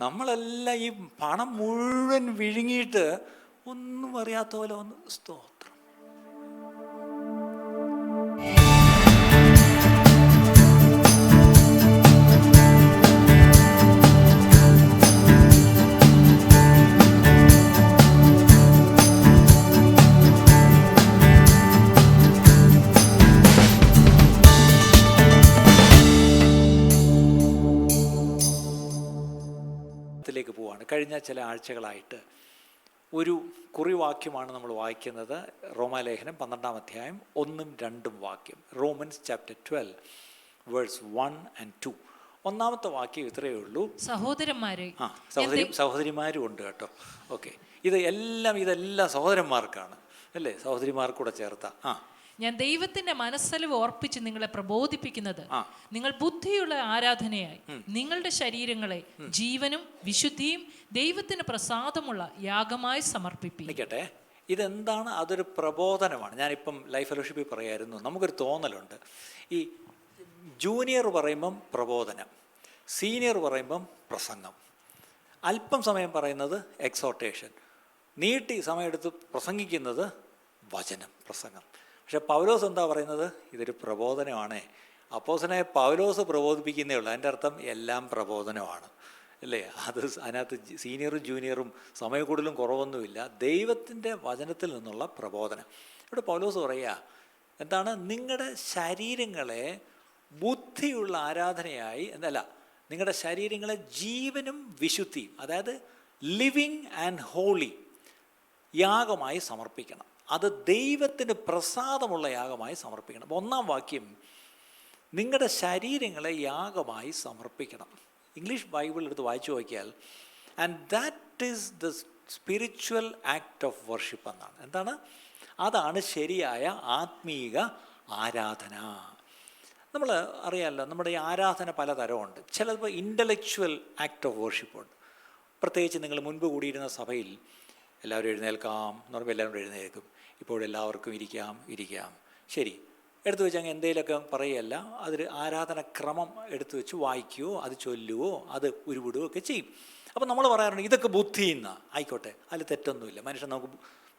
നമ്മളെല്ലാം ഈ പണം മുഴുവൻ വിഴുങ്ങിയിട്ട് ഒന്നും അറിയാത്ത പോലെ ഒന്ന് സ്തോത്രം. ത്തിലേക്ക് പോവാണ്. കഴിഞ്ഞ ചില ആഴ്ചകളായിട്ട് ഒരു കുറിവാക്യമാണ് നമ്മൾ വായിക്കുന്നത്. റോമാലേഖനം 12-ാം അധ്യായം 1-2 വാക്യം. Romans chapter 12 verse 1 and 2. ഒന്നാമത്തെ വാക്യം ഇത്രയേ ഉള്ളൂ. സഹോദരന്മാരെ, സഹോദരിമാരും ഉണ്ട് കേട്ടോ. ഓക്കെ, ഇതെല്ലാം സഹോദരന്മാർക്കാണ് അല്ലേ? സഹോദരിമാർക്കൂടെ ചേർത്ത ഞാൻ ദൈവത്തിന്റെ മനസ്സലിവ് ഓർപ്പിച്ച് നിങ്ങളെ പ്രബോധിപ്പിക്കുന്നത് നിങ്ങൾ ബുദ്ധിയുള്ള ആരാധനയായി നിങ്ങളുടെ ശരീരങ്ങളെ ജീവനും വിശുദ്ധിയും ദൈവത്തിന് പ്രസാദമുള്ള യാഗമായി സമർപ്പിപ്പിക്കും. നിൽക്കട്ടെ, ഇതെന്താണ്? അതൊരു പ്രബോധനമാണ്. ഞാനിപ്പം ലൈഫ് ഫെലോഷിപ്പിൽ പറയായിരുന്നു, നമുക്കൊരു തോന്നലുണ്ട്, ഈ ജൂനിയർ പറയുമ്പം പ്രബോധനം, സീനിയർ പറയുമ്പം പ്രസംഗം, അല്പം സമയം പറയുന്നത് എക്സോർട്ടേഷൻ, നീട്ടി സമയമെടുത്ത് പ്രസംഗിക്കുന്നത് വചനം, പ്രസംഗം. പക്ഷെ പൗലോസ് എന്താ പറയുന്നത്? ഇതൊരു പ്രബോധനമാണ്. അപ്പോസ്തലനായ പൗലോസ് പ്രബോധിപ്പിക്കുന്നേ ഉള്ളൂ. അതിൻ്റെ അർത്ഥം എല്ലാം പ്രബോധനമാണ് അല്ലേ? അതിനകത്ത് സീനിയറും ജൂനിയറും സമയക്കൂടുതലും കുറവൊന്നുമില്ല. ദൈവത്തിൻ്റെ വചനത്തിൽ നിന്നുള്ള പ്രബോധനം. ഇവിടെ പൗലോസ് പറയുക എന്താണ്? നിങ്ങളുടെ ശരീരങ്ങളെ ബുദ്ധിയുള്ള ആരാധനയായി നിങ്ങളുടെ ശരീരങ്ങളെ ജീവനും വിശുദ്ധിയും, അതായത് ലിവിങ് ആൻഡ് ഹോളി യാഗമായി സമർപ്പിക്കണം. അത് ദൈവത്തിന് പ്രസാദമുള്ള യാഗമായി സമർപ്പിക്കണം. അപ്പോൾ ഒന്നാം വാക്യം, നിങ്ങളുടെ ശരീരങ്ങളെ യാഗമായി സമർപ്പിക്കണം. ഇംഗ്ലീഷ് ബൈബിൾ എടുത്ത് വായിച്ചു നോക്കിയാൽ and that is the spiritual act of worship എന്നാണ്. എന്താണ്? അതാണ് ശരിയായ ആത്മീക ആരാധന. നമ്മൾ അറിയാമല്ലോ, നമ്മുടെ ഈ ആരാധന പലതരമുണ്ട്. ചിലപ്പോൾ ഇൻ്റലക്ച്വൽ ആക്ട് ഓഫ് വർഷിപ്പുണ്ട്. പ്രത്യേകിച്ച് നിങ്ങൾ മുൻപ് കൂടിയിരുന്ന സഭയിൽ എല്ലാവരും എഴുന്നേൽക്കാം എന്ന് പറയുമ്പോൾ എല്ലാവരും എഴുന്നേൽക്കും. ഇപ്പോഴെല്ലാവർക്കും ഇരിക്കാം. ശരി, എടുത്തു വെച്ച് അങ്ങ് എന്തെങ്കിലുമൊക്കെ പറയുകയല്ല, അതൊരു ആരാധനക്രമം എടുത്തു വെച്ച് വായിക്കുകയോ അത് ചൊല്ലുവോ അത് ഉരുവിടുകയോ ഒക്കെ ചെയ്യും. അപ്പം നമ്മൾ പറയാറുണ്ട് ഇതൊക്കെ ബുദ്ധി എന്നാണ്. ആയിക്കോട്ടെ, അതിൽ തെറ്റൊന്നുമില്ല.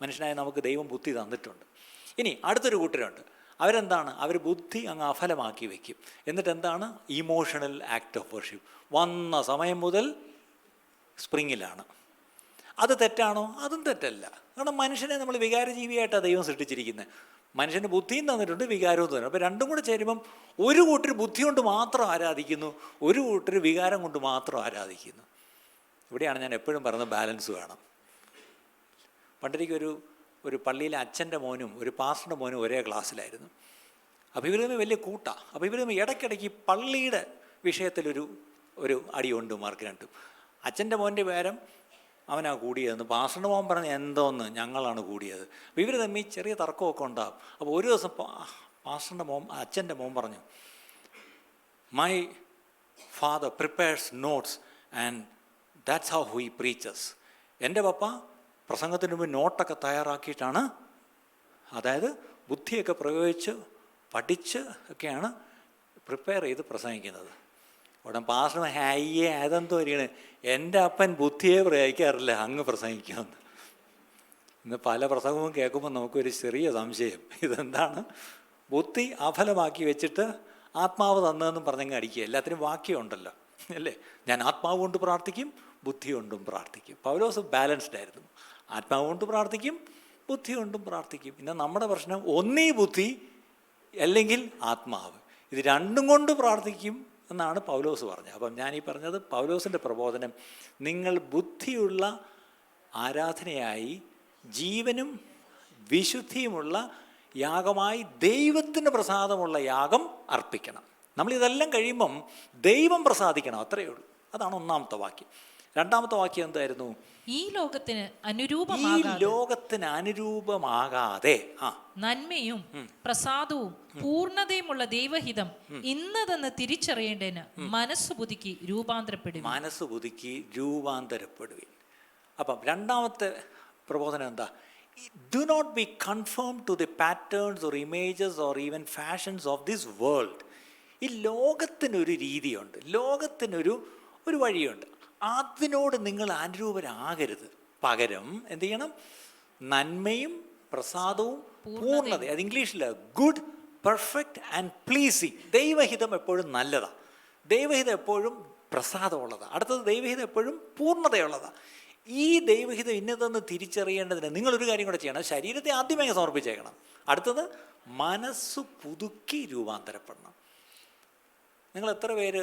മനുഷ്യനായ നമുക്ക് ദൈവം ബുദ്ധി തന്നിട്ടുണ്ട്. ഇനി അടുത്തൊരു കൂട്ടരുണ്ട്, അവരെന്താണ്? അവർ ബുദ്ധി അങ്ങ് അഫലമാക്കി വയ്ക്കും. എന്നിട്ട് എന്താണ്? Emotional act of worship. വന്ന സമയം മുതൽ സ്പ്രിങ്ങിലാണ്. അത് തെറ്റാണോ? അതും തെറ്റല്ല. കാരണം മനുഷ്യനെ നമ്മൾ വികാരജീവിയായിട്ടാണ് ദൈവം സൃഷ്ടിച്ചിരിക്കുന്നത്. മനുഷ്യന് ബുദ്ധിയും തന്നിട്ടുണ്ട്, വികാരവും തന്നിട്ടുണ്ട്. അപ്പോൾ രണ്ടും കൂടെ ചേരുമ്പം ഒരു കൂട്ടർ ബുദ്ധി കൊണ്ട് മാത്രം ആരാധിക്കുന്നു, ഒരു കൂട്ടർ വികാരം കൊണ്ട് മാത്രം ആരാധിക്കുന്നു. ഇവിടെയാണ് ഞാൻ എപ്പോഴും പറയുന്നത് ബാലൻസ് വേണം. പണ്ടെനിക്കൊരു പള്ളിയിലെ അച്ഛൻ്റെ മോനും ഒരു പാസ്റ്ററുടെ മോനും ഒരേ ക്ലാസ്സിലായിരുന്നു. അപ്പോൾ ഇവർ തമ്മിൽ വലിയ കൂട്ടാണ്. അപ്പോൾ ഇവർ തമ്മിൽ ഇടയ്ക്കിടയ്ക്ക് പള്ളിയുടെ വിഷയത്തിലൊരു അടിയുണ്ട് മാർക്ക് രണ്ടും. അച്ഛൻ്റെ മോൻ്റെ പേരം അവനാ കൂടിയതെന്ന് പാസ്റ്ററുടെ മോൻ പറഞ്ഞ് എന്തോന്ന് ഞങ്ങളാണ് കൂടിയത്. അപ്പോൾ ഇവർ തമ്മിൽ ചെറിയ തർക്കമൊക്കെ ഉണ്ടാകും. അപ്പോൾ ഒരു ദിവസം അച്ഛൻ്റെ മോൻ പറഞ്ഞു, my father prepares notes and that's how he preaches. എൻ്റെ പപ്പ പ്രസംഗത്തിന് മുമ്പ് നോട്ടൊക്കെ തയ്യാറാക്കിയിട്ടാണ്, അതായത് ബുദ്ധിയൊക്കെ പ്രയോഗിച്ച് പഠിച്ച് ഒക്കെയാണ് പ്രിപ്പയർ ചെയ്ത് പ്രസംഗിക്കുന്നത്. ഉടൻ പാസ്റ്റർ ഹയ്യേ അതെന്തോ ഇരിക്കണേ, എൻ്റെ അപ്പൻ ബുദ്ധിയെ പ്രയോഗിക്കാറില്ല, അങ്ങ് പ്രസംഗിക്കുമെന്ന്. ഇന്ന് പല പ്രസംഗവും കേൾക്കുമ്പോൾ നമുക്കൊരു ചെറിയ സംശയം, ഇതെന്താണ്? ബുദ്ധി അഫലമാക്കി വെച്ചിട്ട് ആത്മാവ് തന്നതെന്നും പറഞ്ഞങ്ങ് അടിക്കുക. എല്ലാത്തിനും വാക്യമുണ്ടല്ലോ അല്ലേ? ഞാൻ ആത്മാവ് കൊണ്ട് പ്രാർത്ഥിക്കും, ബുദ്ധി കൊണ്ടും പ്രാർത്ഥിക്കും. പൗലോസ് ബാലൻസ്ഡ് ആയിരുന്നു. ആത്മാവ് കൊണ്ട് പ്രാർത്ഥിക്കും, ബുദ്ധി കൊണ്ടും പ്രാർത്ഥിക്കും. ഇന്ന് നമ്മുടെ പ്രശ്നം ഒന്നീ ബുദ്ധി അല്ലെങ്കിൽ ആത്മാവ്, ഇത് രണ്ടും കൊണ്ട് പ്രാർത്ഥിക്കും എന്നാണ് പൗലോസ് പറഞ്ഞത്. അപ്പം ഞാനീ പറഞ്ഞത് പൗലോസിൻ്റെ പ്രബോധനം, നിങ്ങൾ ബുദ്ധിയുള്ള ആരാധനയായി ജീവനും വിശുദ്ധിയുമുള്ള യാഗമായി ദൈവത്തിന് പ്രസാദമുള്ള യാഗം അർപ്പിക്കണം. നമ്മളിതെല്ലാം കഴിയുമ്പം ദൈവം പ്രസാദിക്കണം, അത്രയേ ഉള്ളൂ. അതാണ് ഒന്നാമത്തെ വാക്യം. രണ്ടാമത്തെ വാക്യം എന്തായിരുന്നു? ഈ ലോകത്തിന് അനുരൂപമാകാതെ നന്മയും പ്രസാദവും പൂർണ്ണതയുമുള്ള ദൈവഹിതം ഇന്നതെന്ന് തിരിച്ചറിയേണ്ടതിന് മനസ്സ് പുതുക്കി രൂപാന്തരപ്പെടുവിൻ. അപ്പം രണ്ടാമത്തെ പ്രബോധനം എന്താ? Do not be conformed to the patterns or images or even fashions of this world. ഈ ലോകത്തിനൊരു രീതിയുണ്ട്, ലോകത്തിനൊരു വഴിയുണ്ട്. അതിനോട് നിങ്ങൾ അനുരൂപരാകരുത്. പകരം എന്ത് ചെയ്യണം? നന്മയും പ്രസാദവും പൂർണ്ണത. അത് ഇംഗ്ലീഷിൽ ഗുഡ്, പെർഫെക്റ്റ് ആൻഡ് പ്ലീസിങ്. ദൈവഹിതം എപ്പോഴും നല്ലതാണ്, ദൈവഹിതം എപ്പോഴും പ്രസാദമുള്ളതാണ്. അടുത്തത് ദൈവഹിതം എപ്പോഴും പൂർണ്ണതയുള്ളതാണ്. ഈ ദൈവഹിതം ഇന്നതെന്ന് തിരിച്ചറിയേണ്ടതിന് നിങ്ങളൊരു കാര്യം കൂടെ ചെയ്യണം. ശരീരത്തെ ആദ്യമേ സമർപ്പിച്ചേക്കണം. അടുത്തത് മനസ്സ് പുതുക്കി രൂപാന്തരപ്പെടണം. നിങ്ങൾ എത്ര പേര്,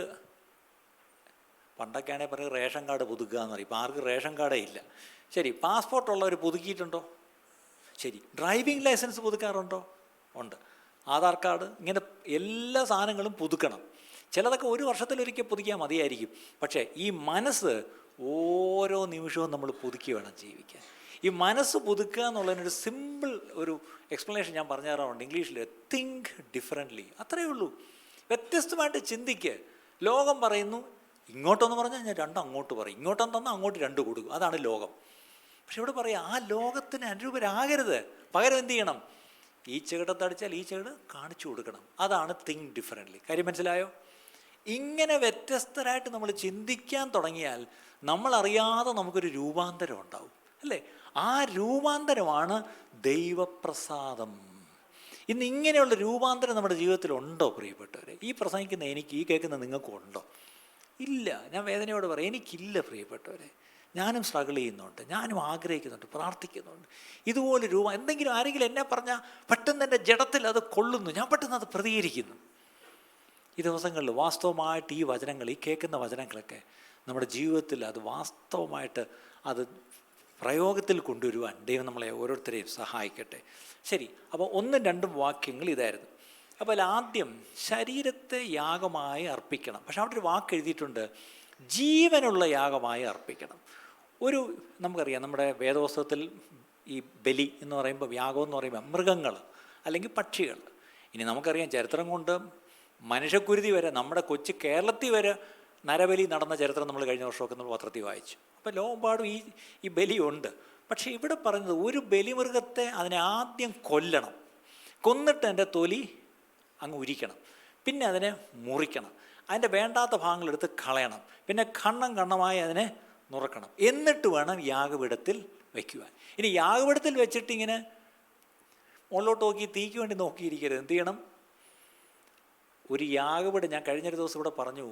പണ്ടൊക്കെയാണെങ്കിൽ പറയും റേഷൻ കാർഡ് പുതുക്കുക എന്ന് പറയും. ഇപ്പം ആർക്കും റേഷൻ കാർഡേ ഇല്ല. ശരി, പാസ്പോർട്ടുള്ളവർ പുതുക്കിയിട്ടുണ്ടോ? ശരി, ഡ്രൈവിംഗ് ലൈസൻസ് പുതുക്കാറുണ്ടോ? ഉണ്ട്. ആധാർ കാർഡ്, ഇങ്ങനെ എല്ലാ സാധനങ്ങളും പുതുക്കണം. ചിലതൊക്കെ ഒരു വർഷത്തിലൊരിക്കൽ പുതുക്കിയാൽ മതിയായിരിക്കും. പക്ഷേ ഈ മനസ്സ് ഓരോ നിമിഷവും നമ്മൾ പുതുക്കി വേണം ജീവിക്കാൻ. ഈ മനസ്സ് പുതുക്കുക എന്നുള്ളതിനൊരു സിമ്പിൾ ഒരു എക്സ്പ്ലനേഷൻ ഞാൻ പറഞ്ഞു തരാറുണ്ട് ഇംഗ്ലീഷിൽ. Think differently. അത്രയേ ഉള്ളൂ. വ്യത്യസ്തമായിട്ട് ചിന്തിക്കുക. ലോകം പറയുന്നു ഇങ്ങോട്ടൊന്ന് പറഞ്ഞാൽ ഞാൻ രണ്ട് അങ്ങോട്ട് പറയും, ഇങ്ങോട്ടൊന്ന് തന്നാൽ അങ്ങോട്ട് രണ്ട് കൊടുക്കും. അതാണ് ലോകം. പക്ഷെ ഇവിടെ പറയാം ആ ലോകത്തിന് അനുരൂപരാകരുത്. പകരം എന്ത് ചെയ്യണം? ഈ ചെകിടത്തടിച്ചാൽ ഈ ചെകിട് കാണിച്ചു കൊടുക്കണം. അതാണ് തിങ്ക് ഡിഫറൻ്റ്ലി. കാര്യം മനസ്സിലായോ? ഇങ്ങനെ വ്യത്യസ്തരായിട്ട് നമ്മൾ ചിന്തിക്കാൻ തുടങ്ങിയാൽ നമ്മളറിയാതെ നമുക്കൊരു രൂപാന്തരം ഉണ്ടാവും, അല്ലേ? ആ രൂപാന്തരമാണ് ദൈവപ്രസാദം. ഇന്ന് ഇങ്ങനെയുള്ള രൂപാന്തരം നമ്മുടെ ജീവിതത്തിലുണ്ടോ പ്രിയപ്പെട്ടവരെ? ഈ പ്രസംഗിക്കുന്ന എനിക്ക്, ഈ കേൾക്കുന്ന നിങ്ങൾക്കും ഉണ്ടോ? ഇല്ല. ഞാൻ വേദനയോട് പറയാം, എനിക്കില്ല പ്രിയപ്പെട്ടവരെ. ഞാനും സ്ട്രഗിൾ ചെയ്യുന്നുണ്ട്, ഞാനും ആഗ്രഹിക്കുന്നുണ്ട്, പ്രാർത്ഥിക്കുന്നുണ്ട്. ഇതുപോലെ എന്തെങ്കിലും ആരെങ്കിലും എന്നെ പറഞ്ഞാൽ പെട്ടെന്ന് എൻ്റെ ജഡത്തിൽ അത് കൊള്ളുന്നു, ഞാൻ പെട്ടെന്ന് അത് പ്രതികരിക്കുന്നു. ഈ ദിവസങ്ങളിൽ വാസ്തവമായിട്ട് ഈ വചനങ്ങൾ, ഈ കേൾക്കുന്ന വചനങ്ങളൊക്കെ നമ്മുടെ ജീവിതത്തിൽ അത് വാസ്തവമായിട്ട് അത് പ്രയോഗത്തിൽ കൊണ്ടുവരുവാൻ ദൈവം നമ്മളെ ഓരോരുത്തരെയും സഹായിക്കട്ടെ. ശരി, അപ്പോൾ 1-2 വാക്യങ്ങൾ ഇതായിരുന്നു. അപ്പോൾ ആദ്യം ശരീരത്തെ യാഗമായി അർപ്പിക്കണം. പക്ഷെ അവിടെ ഒരു വാക്ക് എഴുതിയിട്ടുണ്ട്, ജീവനുള്ള യാഗമായി അർപ്പിക്കണം. നമുക്കറിയാം നമ്മുടെ വേദപുസ്തകത്തിൽ ഈ ബലി എന്ന് പറയുമ്പോൾ, യാഗം എന്ന് പറയുമ്പോൾ മൃഗങ്ങൾ അല്ലെങ്കിൽ പക്ഷികൾ. ഇനി നമുക്കറിയാം ചരിത്രം കൊണ്ട് മനുഷ്യക്കുരുതി വരെ, നമ്മുടെ കൊച്ചു കേരളത്തിൽ വരെ നരബലി നടന്ന ചരിത്രം നമ്മൾ കഴിഞ്ഞ വർഷമൊക്കെ നമ്മൾ പത്രത്തിൽ വായിച്ചു. അപ്പോൾ ലോകമെമ്പാടും ഈ ബലിയുണ്ട്. പക്ഷേ ഇവിടെ പറയുന്നത് ഒരു ബലിമൃഗത്തെ അതിനെ ആദ്യം കൊല്ലണം, കൊന്നിട്ട് അതിൻ്റെ തൊലി അങ്ങ് ഉരിക്കണം, പിന്നെ അതിനെ മുറിക്കണം, അതിൻ്റെ വേണ്ടാത്ത ഭാഗങ്ങളെടുത്ത് കളയണം, പിന്നെ കണ്ണമായി അതിനെ നുറക്കണം, എന്നിട്ട് വേണം യാഗപീഠത്തിൽ വയ്ക്കുവാൻ. ഇനി യാഗപീഠത്തിൽ വെച്ചിട്ട് ഇങ്ങനെ മുകളിലോട്ട് നോക്കി തീക്ക് വേണ്ടി നോക്കിയിരിക്കരുത്. എന്ത് ചെയ്യണം? ഒരു യാഗപീഠം, ഞാൻ കഴിഞ്ഞൊരു ദിവസം ഇവിടെ പറഞ്ഞു,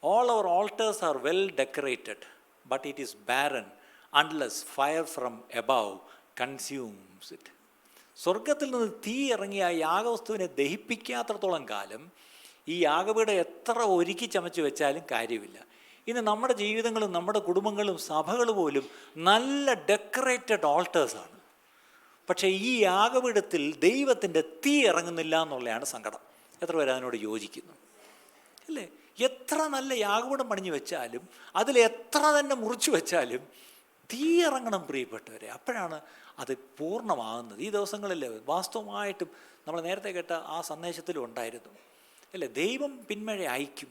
all our altars are well decorated but it is barren unless fire from above consumes it. സ്വർഗത്തിൽ നിന്ന് തീ ഇറങ്ങിയ ആ യാഗവസ്തുവിനെ ദഹിപ്പിക്കാത്രത്തോളം കാലം ഈ യാഗപീഠം എത്ര ഒരുക്കി ചമച്ച് വെച്ചാലും കാര്യമില്ല. ഇന്ന് നമ്മുടെ ജീവിതങ്ങളും നമ്മുടെ കുടുംബങ്ങളും സഭകൾ പോലും നല്ല ഡെക്കറേറ്റഡ് ഓൾട്ടേഴ്സാണ്. പക്ഷേ ഈ യാഗപീഠത്തിൽ ദൈവത്തിൻ്റെ തീ ഇറങ്ങുന്നില്ല എന്നുള്ളതാണ് സങ്കടം. എത്ര പേര് അതിനോട് യോജിക്കുന്നു? അല്ലേ? എത്ര നല്ല യാഗപീഠം പണിഞ്ഞു വെച്ചാലും അതിൽ എത്ര തന്നെ മുറിച്ചു വെച്ചാലും തീ ഇറങ്ങണം പ്രിയപ്പെട്ടവരെ. അപ്പോഴാണ് അത് പൂർണ്ണമാകുന്നത്. ഈ ദിവസങ്ങളിൽ വാസ്തവമായിട്ടും നമ്മൾ നേരത്തെ കേട്ട ആ സന്ദേശത്തിലും ഉണ്ടായിരുന്നു, അല്ലേ? ദൈവം പിന്മഴ അയക്കും,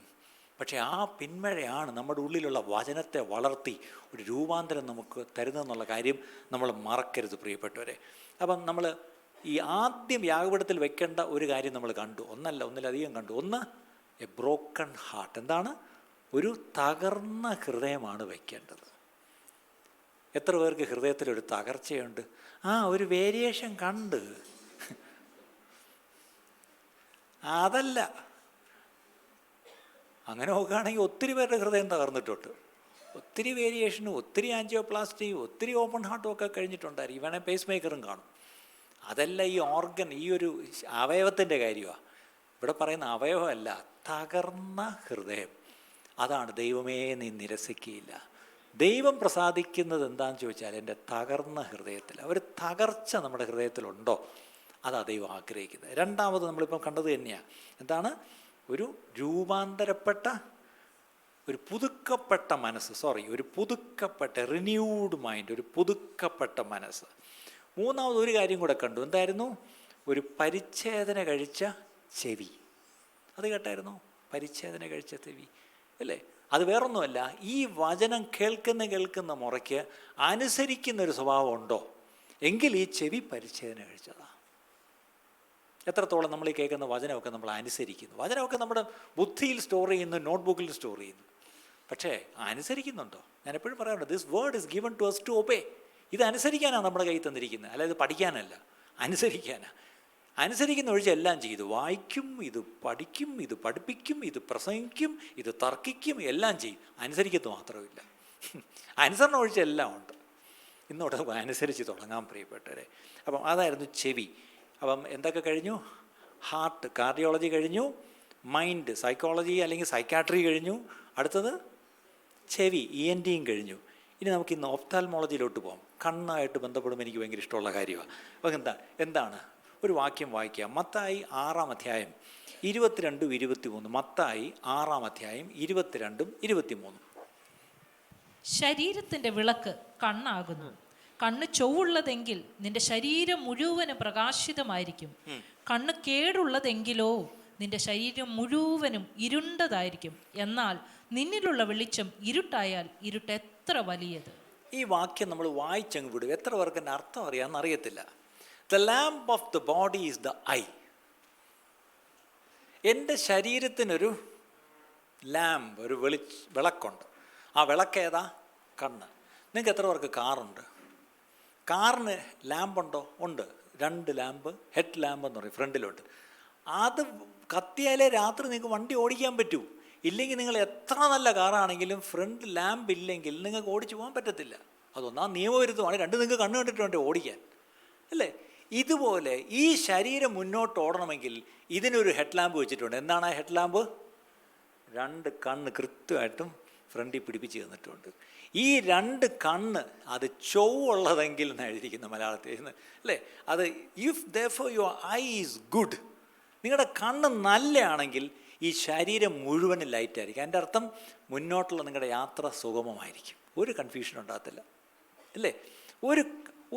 പക്ഷേ ആ പിന്മഴയാണ് നമ്മുടെ ഉള്ളിലുള്ള വചനത്തെ വളർത്തി ഒരു രൂപാന്തരം നമുക്ക് തരുന്നതെന്നുള്ള കാര്യം നമ്മൾ മറക്കരുത് പ്രിയപ്പെട്ടവരെ. അപ്പം നമ്മൾ ഈ ആദ്യം യാഗപീഠത്തിൽ വെക്കേണ്ട ഒരു കാര്യം നമ്മൾ കണ്ടു, ഒന്നിലധികം കണ്ടു. ഒന്ന്, എ ബ്രോക്കൺ ഹാർട്ട്. എന്താണ്? ഒരു തകർന്ന ഹൃദയമാണ് വയ്ക്കേണ്ടത്. എത്ര പേർക്ക് ഹൃദയത്തിലൊരു തകർച്ചയുണ്ട്? ഒരു വേരിയേഷൻ കണ്ട് അതല്ല, അങ്ങനെ നോക്കുകയാണെങ്കിൽ ഒത്തിരി പേരുടെ ഹൃദയം തകർന്നിട്ടുണ്ട്. ഒത്തിരി വേരിയേഷനും ഒത്തിരി ആൻജിയോപ്ലാസ്റ്റിയും ഒത്തിരി ഓപ്പൺ ഹാർട്ടും ഒക്കെ കഴിഞ്ഞിട്ടുണ്ടായിരിക്കും. വേണേൽ പേസ് മേക്കറും കാണും. അതല്ല ഈ ഓർഗൻ, ഈ ഒരു അവയവത്തിൻ്റെ കാര്യമാണ് ഇവിടെ പറയുന്ന. അവയവമല്ല, തകർന്ന ഹൃദയം. അതാണ് ദൈവമേ നീ നിരസിക്കുകയില്ല. ദൈവം പ്രസാദിക്കുന്നത് എന്താണെന്ന് ചോദിച്ചാൽ എൻ്റെ തകർന്ന ഹൃദയത്തിൽ. ഒരു തകർച്ച നമ്മുടെ ഹൃദയത്തിലുണ്ടോ? അതാ ദൈവം ആഗ്രഹിക്കുന്നത്. രണ്ടാമത് നമ്മളിപ്പം കണ്ടത് തന്നെയാണ്. എന്താണ്? ഒരു രൂപാന്തരപ്പെട്ട, ഒരു പുതുക്കപ്പെട്ട മനസ്സ്. ഒരു പുതുക്കപ്പെട്ട റിന്യൂഡ് മൈൻഡ്, ഒരു പുതുക്കപ്പെട്ട മനസ്സ്. മൂന്നാമത് ഒരു കാര്യം കൂടെ കണ്ടു. എന്തായിരുന്നു? ഒരു പരിച്ഛേദന കഴിച്ച ചെവി. അത് കേട്ടായിരുന്നു? പരിച്ഛേദന കഴിച്ച ചെവി, അല്ലേ? അത് വേറൊന്നുമല്ല, ഈ വചനം കേൾക്കുന്ന മുറയ്ക്ക് അനുസരിക്കുന്നൊരു സ്വഭാവം ഉണ്ടോ എങ്കിൽ ഈ ചെവി പരിച്ഛേദന കഴിച്ചതാണ്. എത്രത്തോളം നമ്മൾ ഈ കേൾക്കുന്ന വചനമൊക്കെ നമ്മൾ അനുസരിക്കുന്നു? വചനമൊക്കെ നമ്മുടെ ബുദ്ധിയിൽ സ്റ്റോർ ചെയ്യുന്നു, നോട്ട്ബുക്കിൽ സ്റ്റോർ ചെയ്യുന്നു. പക്ഷേ അനുസരിക്കുന്നുണ്ടോ? ഞാൻ എപ്പോഴും പറയാറുണ്ട്, this word is given to us to obey. ഇത് അനുസരിക്കാനാണ് നമ്മുടെ കയ്യിൽ തന്നിരിക്കുന്നത്, അല്ല ഇത് പഠിക്കാനല്ല, അനുസരിക്കാനാണ്. അനുസരിക്കുന്ന ഒഴിച്ച് എല്ലാം ചെയ്തു വായിക്കും, ഇത് പഠിക്കും, ഇത് പഠിപ്പിക്കും, ഇത് പ്രസംഗിക്കും, ഇത് തർക്കിക്കും, എല്ലാം ചെയ്യും. അനുസരിക്കത്ത് മാത്രമില്ല. അനുസരണം ഒഴിച്ച് എല്ലാം ഉണ്ട്. ഇന്നോട്ട് അനുസരിച്ച് തുടങ്ങാൻ പ്രിയപ്പെട്ടവരെ. അപ്പം അതായിരുന്നു ചെവി. അപ്പം എന്തൊക്കെ കഴിഞ്ഞു? ഹാർട്ട്, കാർഡിയോളജി കഴിഞ്ഞു. മൈൻഡ്, സൈക്കോളജി അല്ലെങ്കിൽ സൈക്കാട്രി കഴിഞ്ഞു. അടുത്തത് ചെവി, ENTയും കഴിഞ്ഞു. ഇനി നമുക്ക് ഇന്ന് ഒഫ്താൽമോളജിയിലോട്ട് പോകാം. കണ്ണായിട്ട് ബന്ധപ്പെടുമ്പോൾ എനിക്ക് ഭയങ്കര ഇഷ്ടമുള്ള കാര്യമാണ്. അപ്പം എന്താണ് ഒരു വാക്യം വായിക്കുക. മത്തായി 6-ാം അധ്യായം 22-23. മത്തായി 6-ാം അധ്യായം 22-23. ശരീരത്തിന്റെ വിളക്ക് കണ്ണാകുന്നു. കണ്ണ് ചൊവ്വുള്ളതെങ്കിൽ നിന്റെ ശരീരം മുഴുവനും പ്രകാശിതമായിരിക്കും. കണ്ണ് കേടുള്ളതെങ്കിലോ നിന്റെ ശരീരം മുഴുവനും ഇരുണ്ടതായിരിക്കും. എന്നാൽ നിന്നിലുള്ള വെളിച്ചം ഇരുട്ടായാൽ ഇരുട്ട് എത്ര വലിയത്. ഈ വാക്യം നമ്മൾ വായിച്ചങ്ങ് വിടും. എത്ര പേർക്ക് എൻ്റെ അർത്ഥം അറിയാമെന്ന് അറിയത്തില്ല. The lamp off the body is the I. എൻ്റെ ശരീരത്തിനൊരു ലാമ്പ്, ഒരു വിളക്കുണ്ട്. ആ വിളക്കേതാ? കണ്ണ്. നിങ്ങൾക്ക് എത്ര പേർക്ക് കാറുണ്ട്? കാറിന് ലാമ്പുണ്ടോ? ഉണ്ട്. 2 ലാമ്പ്, ഹെഡ് ലാമ്പ് എന്ന് പറയും, ഫ്രണ്ടിലോട്ട്. അത് കത്തിയാലേ രാത്രി നിങ്ങൾക്ക് വണ്ടി ഓടിക്കാൻ പറ്റൂ. ഇല്ലെങ്കിൽ നിങ്ങൾ എത്ര നല്ല കാറാണെങ്കിലും ഫ്രണ്ട് ലാമ്പ് ഇല്ലെങ്കിൽ നിങ്ങൾക്ക് ഓടിച്ചു പോകാൻ പറ്റത്തില്ല. അതൊന്നാം നിയമവിരുദ്ധമാണ്. 2 നിങ്ങൾക്ക് കണ്ണ് കണ്ടിട്ട് വേണ്ടേ ഓടിക്കാൻ, അല്ലേ? ഇതുപോലെ ഈ ശരീരം മുന്നോട്ട് ഓടണമെങ്കിൽ ഇതിനൊരു ഹെഡ് ലാമ്പ് വെച്ചിട്ടുണ്ട്. എന്താണ് ആ ഹെഡ് ലാമ്പ്? 2 കണ്ണ് കൃത്യമായിട്ടും ഫ്രണ്ടിൽ പിടിപ്പിച്ച് തന്നിട്ടുണ്ട്. ഈ 2 കണ്ണ് അത് ചൊവ്വുള്ളതെങ്കിൽ എന്നാണ് എഴുതിയിരിക്കുന്നത് മലയാളത്തിൽ, അല്ലേ? അത് if therefore your eye is good, നിങ്ങളുടെ കണ്ണ് നല്ലയാണെങ്കിൽ ഈ ശരീരം മുഴുവനും ലൈറ്റായിരിക്കും. അതിൻ്റെ അർത്ഥം മുന്നോട്ടുള്ള നിങ്ങളുടെ യാത്ര സുഗമമായിരിക്കും, ഒരു കൺഫ്യൂഷൻ ഉണ്ടാകത്തില്ല, അല്ലേ? ഒരു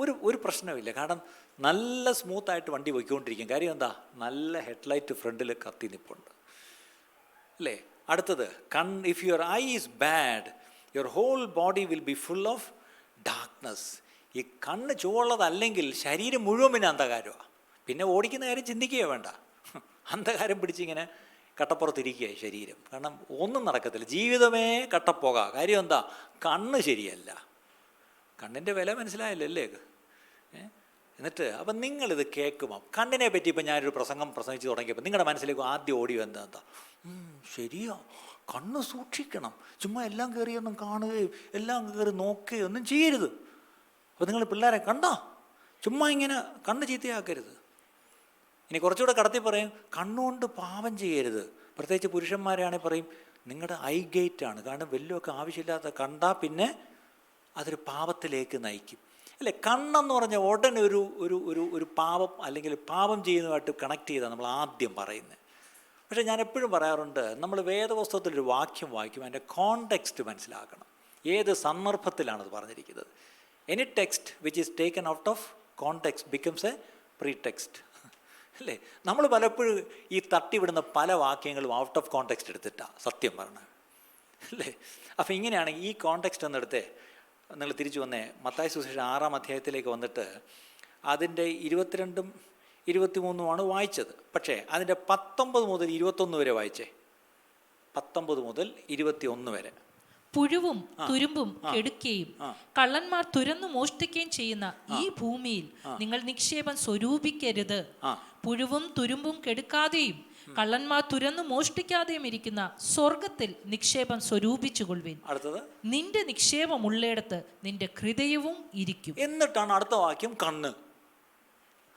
ഒരു ഒരു പ്രശ്നമില്ല. കാരണം നല്ല സ്മൂത്തായിട്ട് വണ്ടി പോയിക്കൊണ്ടിരിക്കും. കാര്യം എന്താ? നല്ല ഹെഡ്ലൈറ്റ് ഫ്രണ്ടിൽ കത്തി നിൽപ്പുണ്ട്, അല്ലേ? അടുത്തത് if your eye is bad your whole body will be full of darkness. ഈ കണ്ണ് ചുവള്ളതല്ലെങ്കിൽ ശരീരം മുഴുവൻ പിന്നെ അന്ധകാരമാണ്. പിന്നെ ഓടിക്കുന്ന കാര്യം ചിന്തിക്കുകയോ വേണ്ട, അന്ധകാരം പിടിച്ചിങ്ങനെ കട്ടപ്പുറത്തിരിക്കുകയായി ശരീരം. കാരണം ഒന്നും നടക്കത്തില്ല, ജീവിതമേ കട്ടപ്പോക. കാര്യം എന്താ? കണ്ണ് ശരിയല്ല. കണ്ണിൻ്റെ വില മനസ്സിലായല്ലോ, അല്ലേ? എന്നിട്ട് അപ്പം നിങ്ങളിത് കേൾക്കുമ്പോൾ കണ്ണിനെ പറ്റി ഇപ്പം ഞാനൊരു പ്രസംഗിച്ച് തുടങ്ങിയപ്പോൾ നിങ്ങളുടെ മനസ്സിലേക്ക് ആദ്യം ഓടി എന്താ? ശരിയാ, കണ്ണ് സൂക്ഷിക്കണം. ചുമ്മാ എല്ലാം കയറിയൊന്നും കാണുകയും എല്ലാം കയറി നോക്കുകയോ ഒന്നും ചെയ്യരുത്. അപ്പോൾ നിങ്ങൾ പിള്ളേരെ കണ്ടോ, ചുമ്മാ ഇങ്ങനെ കണ്ണ് ചീത്തയാക്കരുത്. ഇനി കുറച്ചുകൂടെ കടത്തി പറയും, കണ്ണുകൊണ്ട് പാപം ചെയ്യരുത്. പ്രത്യേകിച്ച് പുരുഷന്മാരാണെങ്കിൽ പറയും, നിങ്ങളുടെ ഐ ഗേറ്റാണ്. കാരണം വല്ലതുമൊക്കെ ആവശ്യമില്ലാത്ത കണ്ടാൽ പിന്നെ അതൊരു പാപത്തിലേക്ക് നയിക്കും, അല്ലേ? കണ്ണെന്ന് പറഞ്ഞാൽ ഉടനെ ഒരു ഒരു ഒരു ഒരു പാപം അല്ലെങ്കിൽ പാപം ചെയ്യുന്നതുമായിട്ട് കണക്ട് ചെയ്താണ് നമ്മൾ ആദ്യം പറയുന്നത്. പക്ഷേ ഞാൻ എപ്പോഴും പറയാറുണ്ട്, നമ്മൾ വേദപുസ്തകത്തിലൊരു വാക്യം വായിക്കും, അതിൻ്റെ കോണ്ടെക്സ്റ്റ് മനസ്സിലാക്കണം. ഏത് സന്ദർഭത്തിലാണത് പറഞ്ഞിരിക്കുന്നത്. Any text which is taken out of context becomes A pre text, അല്ലേ? നമ്മൾ പലപ്പോഴും ഈ തട്ടിവിടുന്ന പല വാക്യങ്ങളും ഔട്ട് ഓഫ് കോണ്ടെക്സ്റ്റ് എടുത്തിട്ടാണ് സത്യം പറഞ്ഞത്, അല്ലേ? അപ്പോൾ ഇങ്ങനെയാണെങ്കിൽ ഈ കോണ്ടെക്സ്റ്റ് ഒന്നെടുത്തേ. നിങ്ങൾ തിരിച്ചു വന്നേ മത്തായി സുവിശേഷം 6-ാം അധ്യായത്തിലേക്ക് വന്നിട്ട് അതിൻ്റെ 22-ഉം 23-ഉമാണ് വായിച്ചത്. പക്ഷേ അതിൻ്റെ 19 മുതൽ 21 വരെ വായിച്ചേ. 19 മുതൽ 21 വരെ. പുഴുവും തുരുമ്പും കെടുക്കുകയും കള്ളന്മാർ തുരന്നു മോഷ്ടിക്കുകയും ചെയ്യുന്ന ഈ ഭൂമിയിൽ നിങ്ങൾ നിക്ഷേപം സ്വരൂപിക്കരുത്. പുഴുവും തുരുമ്പും കെടുക്കാതെയും കള്ളന്മാർ തുരന്നു മോഷ്ടിക്കാതെയും ഇരിക്കുന്ന സ്വർഗത്തിൽ നിക്ഷേപം സ്വരൂപിച്ചുകൊള്ളുവിൻ. അടുത്തത്, നിന്റെ നിക്ഷേപം ഉള്ളിടത്ത് നിന്റെ ഹൃദയവും ഇരിക്കും. എന്നിട്ടാണ് അടുത്ത വാക്യം കണ്ണ്.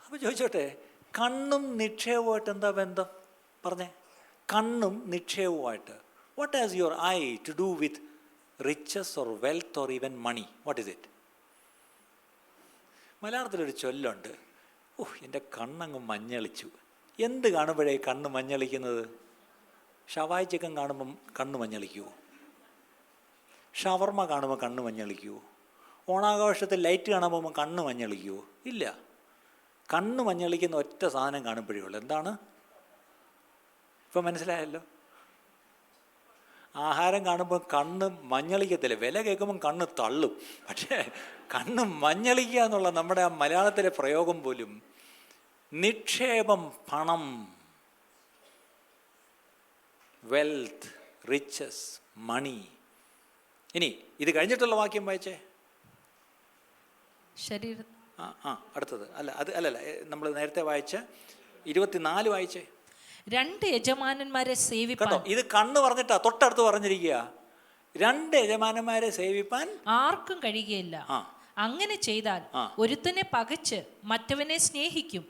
അപ്പോൾ ചോദിച്ചോട്ടെ, കണ്ണും നിക്ഷേപവുമായിട്ട് എന്താ ബന്ധം? പറഞ്ഞേ, കണ്ണും നിക്ഷേപവുമായിട്ട്. What has your eye to do with riches or wealth or even money? What is it? മലയാളത്തിലൊരു ചൊല്ലുണ്ട്, എൻ്റെ കണ്ണങ്ങ് മഞ്ഞളിച്ചു. എന്ത് കാണുമ്പോഴേ കണ്ണ് മഞ്ഞളിക്കുന്നത്? ഷവായ് ചിക്കൻ കാണുമ്പം കണ്ണ് മഞ്ഞളിക്കുമോ? ഷവർമ കാണുമ്പോൾ കണ്ണ് മഞ്ഞളിക്കുമോ? ഓണാഘോഷത്തിൽ ലൈറ്റ് കാണുമ്പോൾ കണ്ണ് മഞ്ഞളിക്കുമോ? ഇല്ല. കണ്ണ് മഞ്ഞളിക്കുന്ന ഒറ്റ സാധനം കാണുമ്പോഴേ ഉള്ളൂ. എന്താണ്? ഇപ്പം മനസ്സിലായല്ലോ. ആഹാരം കാണുമ്പോൾ കണ്ണ് മഞ്ഞളിക്കത്തില്ല. വില കേൾക്കുമ്പം കണ്ണ് തള്ളും. പക്ഷേ കണ്ണ് മഞ്ഞളിക്കുക എന്നുള്ള നമ്മുടെ ആ മലയാളത്തിലെ പ്രയോഗം പോലും, നിക്ഷേപം, പണം, വെൽത്ത്, റിച്ചസ്, മണി, ഇനി ഇത് കഴിഞ്ഞിട്ടുള്ള വാക്യം വായിച്ചേ. ശരീര അടുത്തത് അല്ലല്ല നമ്മൾ നേരത്തെ വായിച്ച 24 വായിച്ചേ. 2 യജമാനന്മാരെ സേവിപ്പാൻ. കേട്ടോ, ഇത് കണ്ണ് പറഞ്ഞിട്ടാ തൊട്ടടുത്ത് പറഞ്ഞിരിക്കുക. 2 യജമാനന്മാരെ സേവിപ്പാൻ ആർക്കും കഴിയുകയില്ല. അങ്ങനെ ചെയ്താൽ ഒരുത്തനെ പകച്ച് മറ്റവനെ സ്നേഹിക്കും,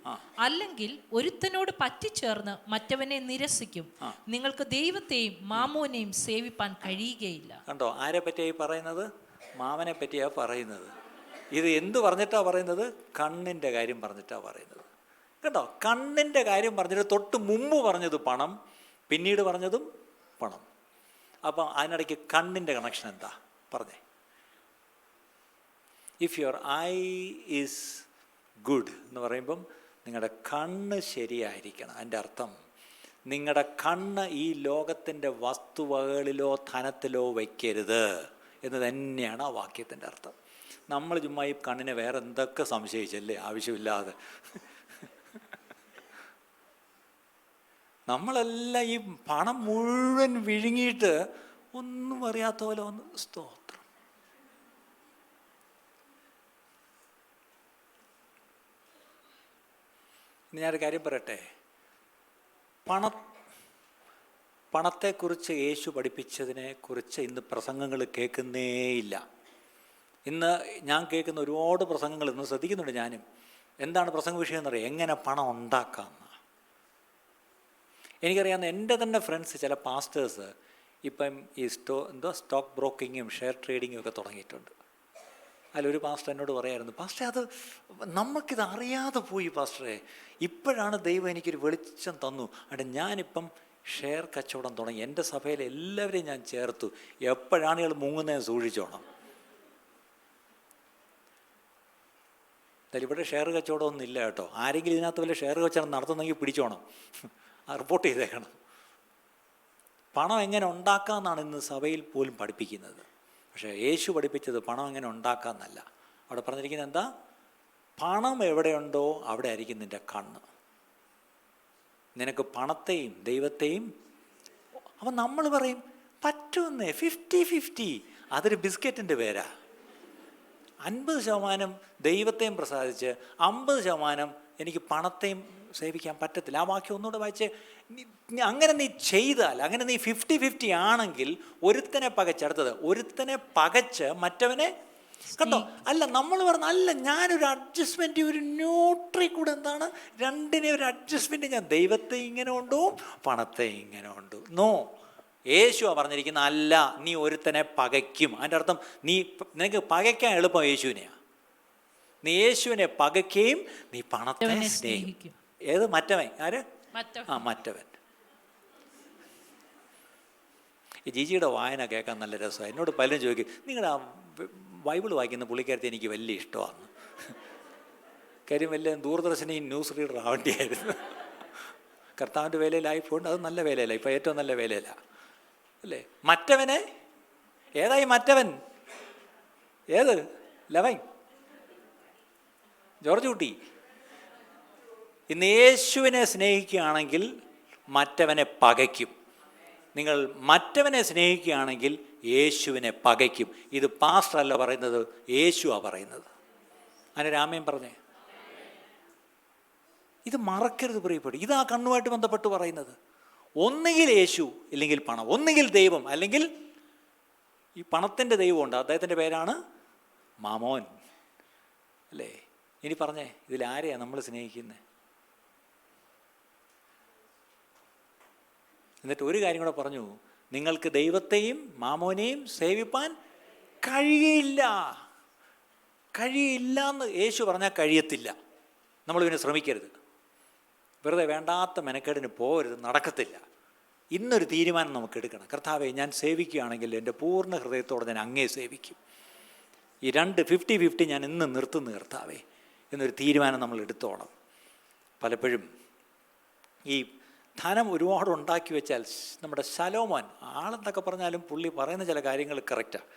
അല്ലെങ്കിൽ ഒരുത്തനോട് പറ്റിച്ചേർന്ന് മറ്റവനെ നിരസിക്കും. നിങ്ങൾക്ക് ദൈവത്തെയും മാമോനെയും സേവിപ്പാൻ കഴിയുകയില്ല. കണ്ടോ, ആരെ പറ്റിയായി പറയുന്നത്? മാമനെ പറ്റിയാ പറയുന്നത്. ഇത് എന്ത് പറഞ്ഞിട്ടാ പറയുന്നത്? കണ്ണിൻ്റെ കാര്യം പറഞ്ഞിട്ടാ പറയുന്നത്. കേട്ടോ, കണ്ണിൻ്റെ കാര്യം പറഞ്ഞിട്ട് തൊട്ട് മുമ്പ് പറഞ്ഞത് പണം, പിന്നീട് പറഞ്ഞതും പണം. അപ്പം അതിനിടയ്ക്ക് കണ്ണിൻ്റെ കണക്ഷൻ എന്താ പറഞ്ഞേ? If your eye is good എന്ന് പറയുമ്പം നിങ്ങളുടെ കണ്ണ് ശരിയായിരിക്കണം. അതിൻ്റെ അർത്ഥം നിങ്ങളുടെ കണ്ണ് ഈ ലോകത്തിൻ്റെ വസ്തുവകളിലോ ധനത്തിലോ വയ്ക്കരുത് എന്ന് തന്നെയാണ് ആ വാക്യത്തിൻ്റെ അർത്ഥം. നമ്മൾ ചുമ്മാ ഈ കണ്ണിനെ വേറെ എന്തൊക്കെ സംശയിച്ചല്ലേ ആവശ്യമില്ലാതെ. നമ്മളെല്ലാം ഈ പണം മുഴുവൻ വിഴുങ്ങിയിട്ട് ഒന്നും അറിയാത്ത പോലെ ഒന്ന് സ്തോത്രം. ഞാനൊരു കാര്യം പറയട്ടെ. പണത്തെക്കുറിച്ച് യേശു പഠിപ്പിച്ചതിനെ കുറിച്ച് ഇന്ന് പ്രസംഗങ്ങൾ കേൾക്കുന്നേയില്ല. ഇന്ന് ഞാൻ കേൾക്കുന്ന ഒരുപാട് പ്രസംഗങ്ങൾ ഇന്ന് ശ്രദ്ധിക്കുന്നുണ്ട് ഞാനും. എന്താണ് പ്രസംഗ വിഷയം എന്നറിയാം? എങ്ങനെ പണം ഉണ്ടാക്കാം. എനിക്കറിയാവുന്ന എൻ്റെ തന്നെ ഫ്രണ്ട്സ്, ചില പാസ്റ്റേഴ്സ് ഇപ്പം ഈ സ്റ്റോക്ക് ബ്രോക്കിങ്ങും ഷെയർ ട്രേഡിങ്ങും ഒക്കെ തുടങ്ങിയിട്ടുണ്ട്. അതിലൊരു പാസ്റ്റർ എന്നോട് പറയായിരുന്നു, പാസ്റ്ററെ അത് നമുക്കിത് അറിയാതെ പോയി പാസ്റ്ററെ, ഇപ്പോഴാണ് ദൈവം എനിക്കൊരു വെളിച്ചം തന്നു. അവിടെ ഞാനിപ്പം ഷെയർ കച്ചവടം തുടങ്ങി, എൻ്റെ സഭയിലെ എല്ലാവരെയും ഞാൻ ചേർത്തു, എപ്പോഴാണ് ഇയാൾ മുങ്ങുന്നതെന്ന് സൂക്ഷിച്ചോണം. ഇവിടെ ഷെയർ കച്ചവടം ഒന്നും ഇല്ല കേട്ടോ. ആരെങ്കിലും ഇതിനകത്ത് വല്ല ഷെയർ കച്ചവടം നടത്തുന്നെങ്കിൽ പിടിച്ചോണം, റിപ്പോർട്ട് ചെയ്തേക്കണം. പണം എങ്ങനെ ഉണ്ടാക്കാമെന്നാണ് ഇന്ന് സഭയിൽ പോലും പഠിപ്പിക്കുന്നത്. പക്ഷേ യേശു പഠിപ്പിച്ചത് പണം എങ്ങനെ ഉണ്ടാക്കാമെന്നല്ല. അവിടെ പറഞ്ഞിരിക്കുന്നത് എന്താ? പണം എവിടെയുണ്ടോ അവിടെ ആയിരിക്കും നിൻ്റെ കണ്ണ്. നിനക്ക് പണത്തെയും ദൈവത്തെയും. അപ്പം നമ്മൾ പറയും പറ്റുമെന്നേ, 50-50. അതൊരു ബിസ്ക്കറ്റിൻ്റെ പേരാ. 50% ദൈവത്തെയും പ്രസാദിച്ച് 50% എനിക്ക് പണത്തെയും സേവിക്കാൻ പറ്റത്തില്ല. ആ വാക്യം ഒന്നുകൂടെ വായിച്ച്. അങ്ങനെ നീ ചെയ്താൽ, അങ്ങനെ നീ 50-50 ആണെങ്കിൽ ഒരുത്തനെ പകച്ചടുത്തത്, ഒരുത്തനെ പകച്ച് മറ്റവനെ. കണ്ടോ, അല്ല നമ്മൾ പറഞ്ഞ അല്ല, ഞാനൊരു അഡ്ജസ്റ്റ്മെൻറ്റ്, ഒരു ന്യൂട്രി കൂടെ എന്താണ്, രണ്ടിനെ ഒരു അഡ്ജസ്റ്റ്മെൻറ്റ്. ഞാൻ ദൈവത്തെ ഇങ്ങനെ ഉണ്ടോ പണത്തെ ഇങ്ങനെ ഉണ്ടോ? നോ, യേശുവാ പറഞ്ഞിരിക്കുന്ന അല്ല, നീ ഒരുത്തനെ പകയ്ക്കും. അതിൻ്റെ അർത്ഥം നിനക്ക് പകയ്ക്കാൻ എളുപ്പം യേശുവിനെയാണ്. നീ യേശുവിനെ പകയ്ക്കുകയും നീ പണത്തെ സ്നേഹിക്കും. ഏത് മറ്റവൻ? ആര്? മറ്റവൻ. ഈ ജിജിയുടെ വായന കേൾക്കാൻ നല്ല രസമാണ്. എന്നോട് പലരും ചോദിക്കും, നിങ്ങളുടെ ആ ബൈബിൾ വായിക്കുന്ന പുള്ളിക്കാരത്തെ എനിക്ക് വലിയ ഇഷ്ടമാണ്. കാര്യം വലിയ ദൂരദർശന ന്യൂസ് റീഡർ ആവേണ്ടിയായിരുന്നു. കർത്താവിൻ്റെ വേലയിലായിപ്പോണ്ട് അത് നല്ല വേലയില്ല, ഇപ്പം ഏറ്റവും നല്ല വേലയില്ല അല്ലേ? മറ്റവനെ ഏതായി മറ്റവൻ? ഏത്? ലവൻ ജോർജ് കുട്ടി. ഇന്ന് യേശുവിനെ സ്നേഹിക്കുകയാണെങ്കിൽ മറ്റവനെ പകയ്ക്കും. നിങ്ങൾ മറ്റവനെ സ്നേഹിക്കുകയാണെങ്കിൽ യേശുവിനെ പകയ്ക്കും. ഇത് പാസ്റ്റർ അല്ല പറയുന്നത്, യേശുവാണ് പറയുന്നത്. അതിന് രാമയും പറഞ്ഞേ. ഇത് മറക്കരുത് പ്രിയപ്പെട്ടു. ഇത് ആ കണ്ണുമായിട്ട് ബന്ധപ്പെട്ട് പറയുന്നത്. ഒന്നുകിൽ യേശു, ഇല്ലെങ്കിൽ പണം. ഒന്നുകിൽ ദൈവം, അല്ലെങ്കിൽ ഈ പണത്തിൻ്റെ ദൈവമുണ്ട്, അദ്ദേഹത്തിൻ്റെ പേരാണ് മാമോൻ അല്ലേ? ഇനി പറഞ്ഞേ, ഇതിലാരെയാണ് നമ്മൾ സ്നേഹിക്കുന്നത്? എന്നിട്ട് ഒരു കാര്യം കൂടെ പറഞ്ഞു, നിങ്ങൾക്ക് ദൈവത്തെയും മാമോനെയും സേവിപ്പാൻ കഴിയില്ല. കഴിയില്ല എന്ന് യേശു പറഞ്ഞാൽ കഴിയത്തില്ല. നമ്മൾ പിന്നെ ശ്രമിക്കരുത്, വെറുതെ വേണ്ടാത്ത മെനക്കേടിന് പോകരുത്, നടക്കത്തില്ല. ഇന്നൊരു തീരുമാനം നമുക്ക് എടുക്കണം. കർത്താവെ, ഞാൻ സേവിക്കുകയാണെങ്കിൽ എൻ്റെ പൂർണ്ണ ഹൃദയത്തോടെ ഞാൻ അങ്ങേ സേവിക്കും. ഈ 50-50 ഞാൻ ഇന്ന് നിർത്തുന്നു കർത്താവെ എന്നൊരു തീരുമാനം നമ്മൾ എടുത്തോണം. പലപ്പോഴും ഈ ധനം ഒരുപാട് ഉണ്ടാക്കി വെച്ചാൽ, നമ്മുടെ ശലോമോൻ ആളെന്തൊക്കെ പറഞ്ഞാലും പുള്ളി പറയുന്ന ചില കാര്യങ്ങൾ കറക്റ്റാണ്.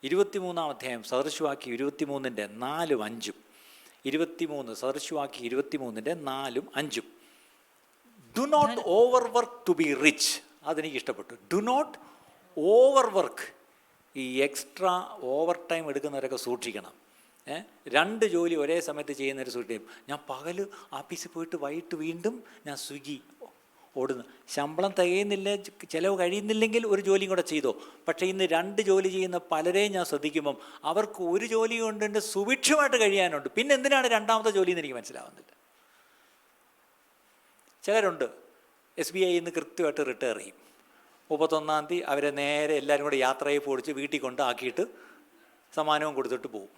23-ാം അധ്യായം സദൃശവാക്യം 23-4-5. 23 സദൃശവാക്യം 23-4-5. Do not overwork to be rich. അതെനിക്ക് ഇഷ്ടപ്പെട്ടു. ഡു നോട്ട് ഓവർ വർക്ക് ഈ എക്സ്ട്രാ ഓവർ ടൈം എടുക്കുന്നവരൊക്കെ സൂക്ഷിക്കണം. 2 ജോലി ഒരേ സമയത്ത് ചെയ്യുന്നവർ സൂക്ഷിക്കും. ഞാൻ പകൽ ആഫീസിൽ പോയിട്ട് വൈകിട്ട് വീണ്ടും ഞാൻ സ്വിഗ്ഗി ഓടുന്നു. ശമ്പളം തികയുന്നില്ല, ചിലവ് കഴിയുന്നില്ലെങ്കിൽ ഒരു ജോലിയും കൂടെ ചെയ്തോ. പക്ഷേ ഇന്ന് 2 ജോലി ചെയ്യുന്ന പലരെയും ഞാൻ ശ്രദ്ധിക്കുമ്പം അവർക്ക് ഒരു ജോലി കൊണ്ട് സുഭിക്ഷമായിട്ട് കഴിയാനുണ്ട്. പിന്നെ എന്തിനാണ് 2ാമത്തെ ജോലി എന്ന് എനിക്ക് മനസ്സിലാവുന്നില്ല. ചിലരുണ്ട് SBIയിൽ നിന്ന് കൃത്യമായിട്ട് റിട്ടയർ ചെയ്യും. 31-ാം തീയതി അവരെ നേരെ എല്ലാവരും കൂടെ യാത്രയെ പൊടിച്ച് വീട്ടിൽ കൊണ്ട് ആക്കിയിട്ട് സമ്മാനവും കൊടുത്തിട്ട് പോകും.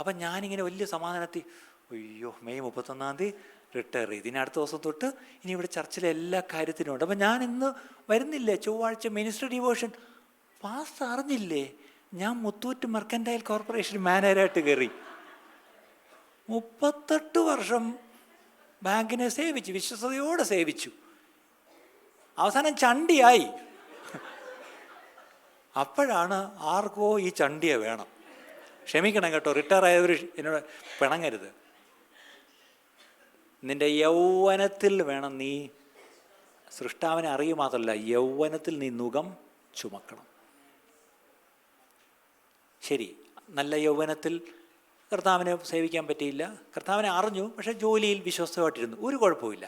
അപ്പം ഞാനിങ്ങനെ വലിയ സമാധാനത്തിൽ, അയ്യോ മെയ് 31-ാം തീയതി റിട്ടയർ ചെയ്ത് ഇനി അടുത്ത ദിവസം തൊട്ട് ഇനി ഇവിടെ ചർച്ചിലെ എല്ലാ കാര്യത്തിനും ഉണ്ട്. അപ്പം ഞാൻ ഇന്ന് വരുന്നില്ലേ, ചൊവ്വാഴ്ച മിനിസ്റ്റർ ഡിവോഷൻ. പാസ് അറിഞ്ഞില്ലേ, ഞാൻ മുത്തൂറ്റ് മെർക്കൻറ്റൈൽ കോർപ്പറേഷൻ മാനേജരായിട്ട് കയറി. 38 വർഷം ബാങ്കിനെ സേവിച്ചു, വിശ്വസതയോടെ സേവിച്ചു. അവസാനം ചണ്ടിയായി. അപ്പോഴാണ് ആർക്കോ ഈ ചണ്ടിയെ വേണം. ക്ഷമിക്കണം കേട്ടോ, റിട്ടയർ ആയവർ എന്നോട് പിണങ്ങരുത്. നിൻ്റെ യൗവനത്തിൽ വേണം നീ സൃഷ്ടാവിനെ അറിയുക മാത്രമല്ല, യൗവനത്തിൽ നീ നുകം ചുമക്കണം. ശരി, നല്ല യൗവനത്തിൽ കർത്താവിനെ സേവിക്കാൻ പറ്റിയില്ല, കർത്താവിനെ അറിഞ്ഞു, പക്ഷേ ജോലിയിൽ വിശ്വസ്തമായിട്ടിരുന്നു, ഒരു കുഴപ്പമില്ല.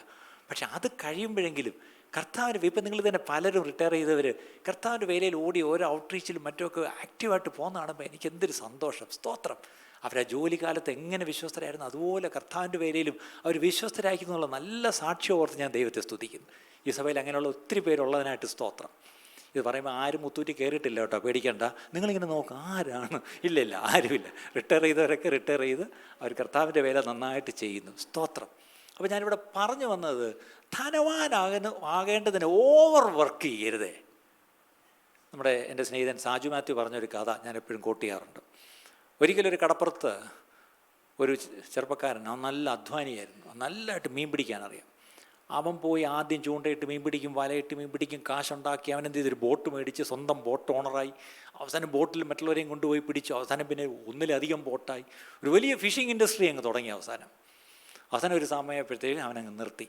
പക്ഷെ അത് കഴിയുമ്പോഴെങ്കിലും കർത്താവിന്, ഇപ്പം നിങ്ങൾ തന്നെ പലരും റിട്ടയർ ചെയ്തവർ കർത്താവിൻ്റെ വേലയിൽ ഓടി ഓരോ ഔട്ട്റീച്ചിലും മറ്റുമൊക്കെ ആക്റ്റീവായിട്ട് പോകുന്ന കാണുമ്പോൾ എനിക്ക് എന്തൊരു സന്തോഷം, സ്തോത്രം. അവരാ ജോലിക്കാലത്ത് എങ്ങനെ വിശ്വസ്തരായിരുന്നു അതുപോലെ കർത്താവിൻ്റെ വേലയിലും അവർ വിശ്വസ്തരായിരിക്കുന്നു എന്നുള്ള നല്ല സാക്ഷ്യം ഓർത്ത് ഞാൻ ദൈവത്തെ സ്തുതിക്കുന്നു. ഈ സഭയിൽ അങ്ങനെയുള്ള ഒത്തിരി പേരുള്ളതിനായിട്ട് സ്തോത്രം. ഇത് പറയുമ്പോൾ ആരും മുത്തൂറ്റി കയറിയിട്ടില്ല കേട്ടോ, പേടിക്കണ്ട. നിങ്ങളിങ്ങനെ നോക്കുക, ആരാണ്? ഇല്ല, ആരുമില്ല. റിട്ടയർ ചെയ്തവരൊക്കെ റിട്ടയർ ചെയ്ത് അവർ കർത്താവിൻ്റെ വേല നന്നായിട്ട് ചെയ്യുന്നു, സ്തോത്രം. അപ്പോൾ ഞാനിവിടെ പറഞ്ഞു വന്നത്, ആകേണ്ടതിന് ഓവർ വർക്ക് ചെയ്യരുതേ. എൻ്റെ സ്നേഹിതൻ സാജു മാത്യു പറഞ്ഞൊരു കഥ ഞാൻ എപ്പോഴും കോട്ട് ചെയ്യാറുണ്ട്. ഒരിക്കലൊരു കടപ്പുറത്ത് ഒരു ചെറുപ്പക്കാരൻ, അവൻ നല്ല അധ്വാനിയായിരുന്നു, നല്ലതായിട്ട് മീൻ പിടിക്കാൻ അറിയാം. അവൻ പോയി ആദ്യം ചൂണ്ടയിട്ട് മീൻ പിടിക്കും, വലയിട്ട് മീൻ പിടിക്കും, കാശുണ്ടാക്കി അവനെന്ത് ചെയ്തൊരു ബോട്ട് മേടിച്ച് സ്വന്തം ബോട്ട് ഓണറായി. അവസാനം ബോട്ടിൽ മറ്റുള്ളവരെയും കൊണ്ടുപോയി പിടിച്ചു. അവസാനം പിന്നെ ഒന്നിലധികം ബോട്ടായി. ഒരു വലിയ ഫിഷിംഗ് ഇൻഡസ്ട്രി അങ്ങ് തുടങ്ങി. അവസാനം ഒരു സമയപ്പോഴത്തേക്കും അവനങ്ങ് നിർത്തി.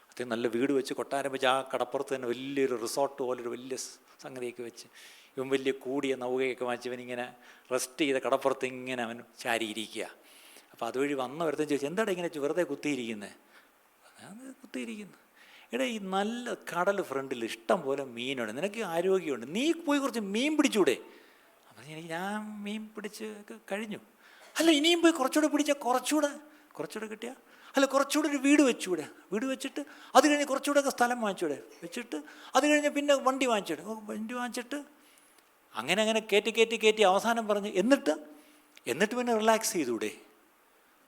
അത്യാവശ്യം നല്ല വീട് വെച്ച്, കൊട്ടാരം വെച്ച്, ആ കടപ്പുറത്ത് തന്നെ വലിയൊരു റിസോർട്ട് പോലൊരു വലിയ സംഗതിയൊക്കെ വെച്ച്, ഇവൻ വലിയ കൂടിയ നൗകയൊക്കെ വാങ്ങിച്ച് ഇവനിങ്ങനെ റെസ്റ്റ് ചെയ്ത കടപ്പുറത്ത് ഇങ്ങനെ അവൻ ചാരിയിരിക്കുക. അപ്പോൾ അതുവഴി വന്നവരത്തും ചോദിച്ചു, എന്താണ് ഇങ്ങനെ വെറുതെ കുത്തിയിരിക്കുന്നത്? കുത്തിയിരിക്കുന്നു. എടാ, ഈ നല്ല കടൽ ഫ്രണ്ടിൽ ഇഷ്ടം പോലെ മീനുണ്ട്, നിനക്ക് ആരോഗ്യമുണ്ട്, നീ പോയി കുറച്ച് മീൻ പിടിച്ചൂടെ? അപ്പം ഞാൻ മീൻ പിടിച്ച് കഴിഞ്ഞു. അല്ല, ഇനിയും പോയി കുറച്ചുകൂടെ പിടിച്ചാൽ കുറച്ചുകൂടെ കിട്ടിയാൽ, അല്ല കുറച്ചുകൂടെ ഒരു വീട് വെച്ചൂടെ? വീട് വെച്ചിട്ട് അത് കഴിഞ്ഞ് കുറച്ചുകൂടെ ഒക്കെ സ്ഥലം വാങ്ങിച്ചൂടെ? വെച്ചിട്ട് അത് കഴിഞ്ഞ് പിന്നെ വണ്ടി വാങ്ങിച്ചിട്ട് അങ്ങനെ കയറ്റി അവസാനം പറഞ്ഞ് എന്നിട്ട് പിന്നെ റിലാക്സ് ചെയ്തൂടെ?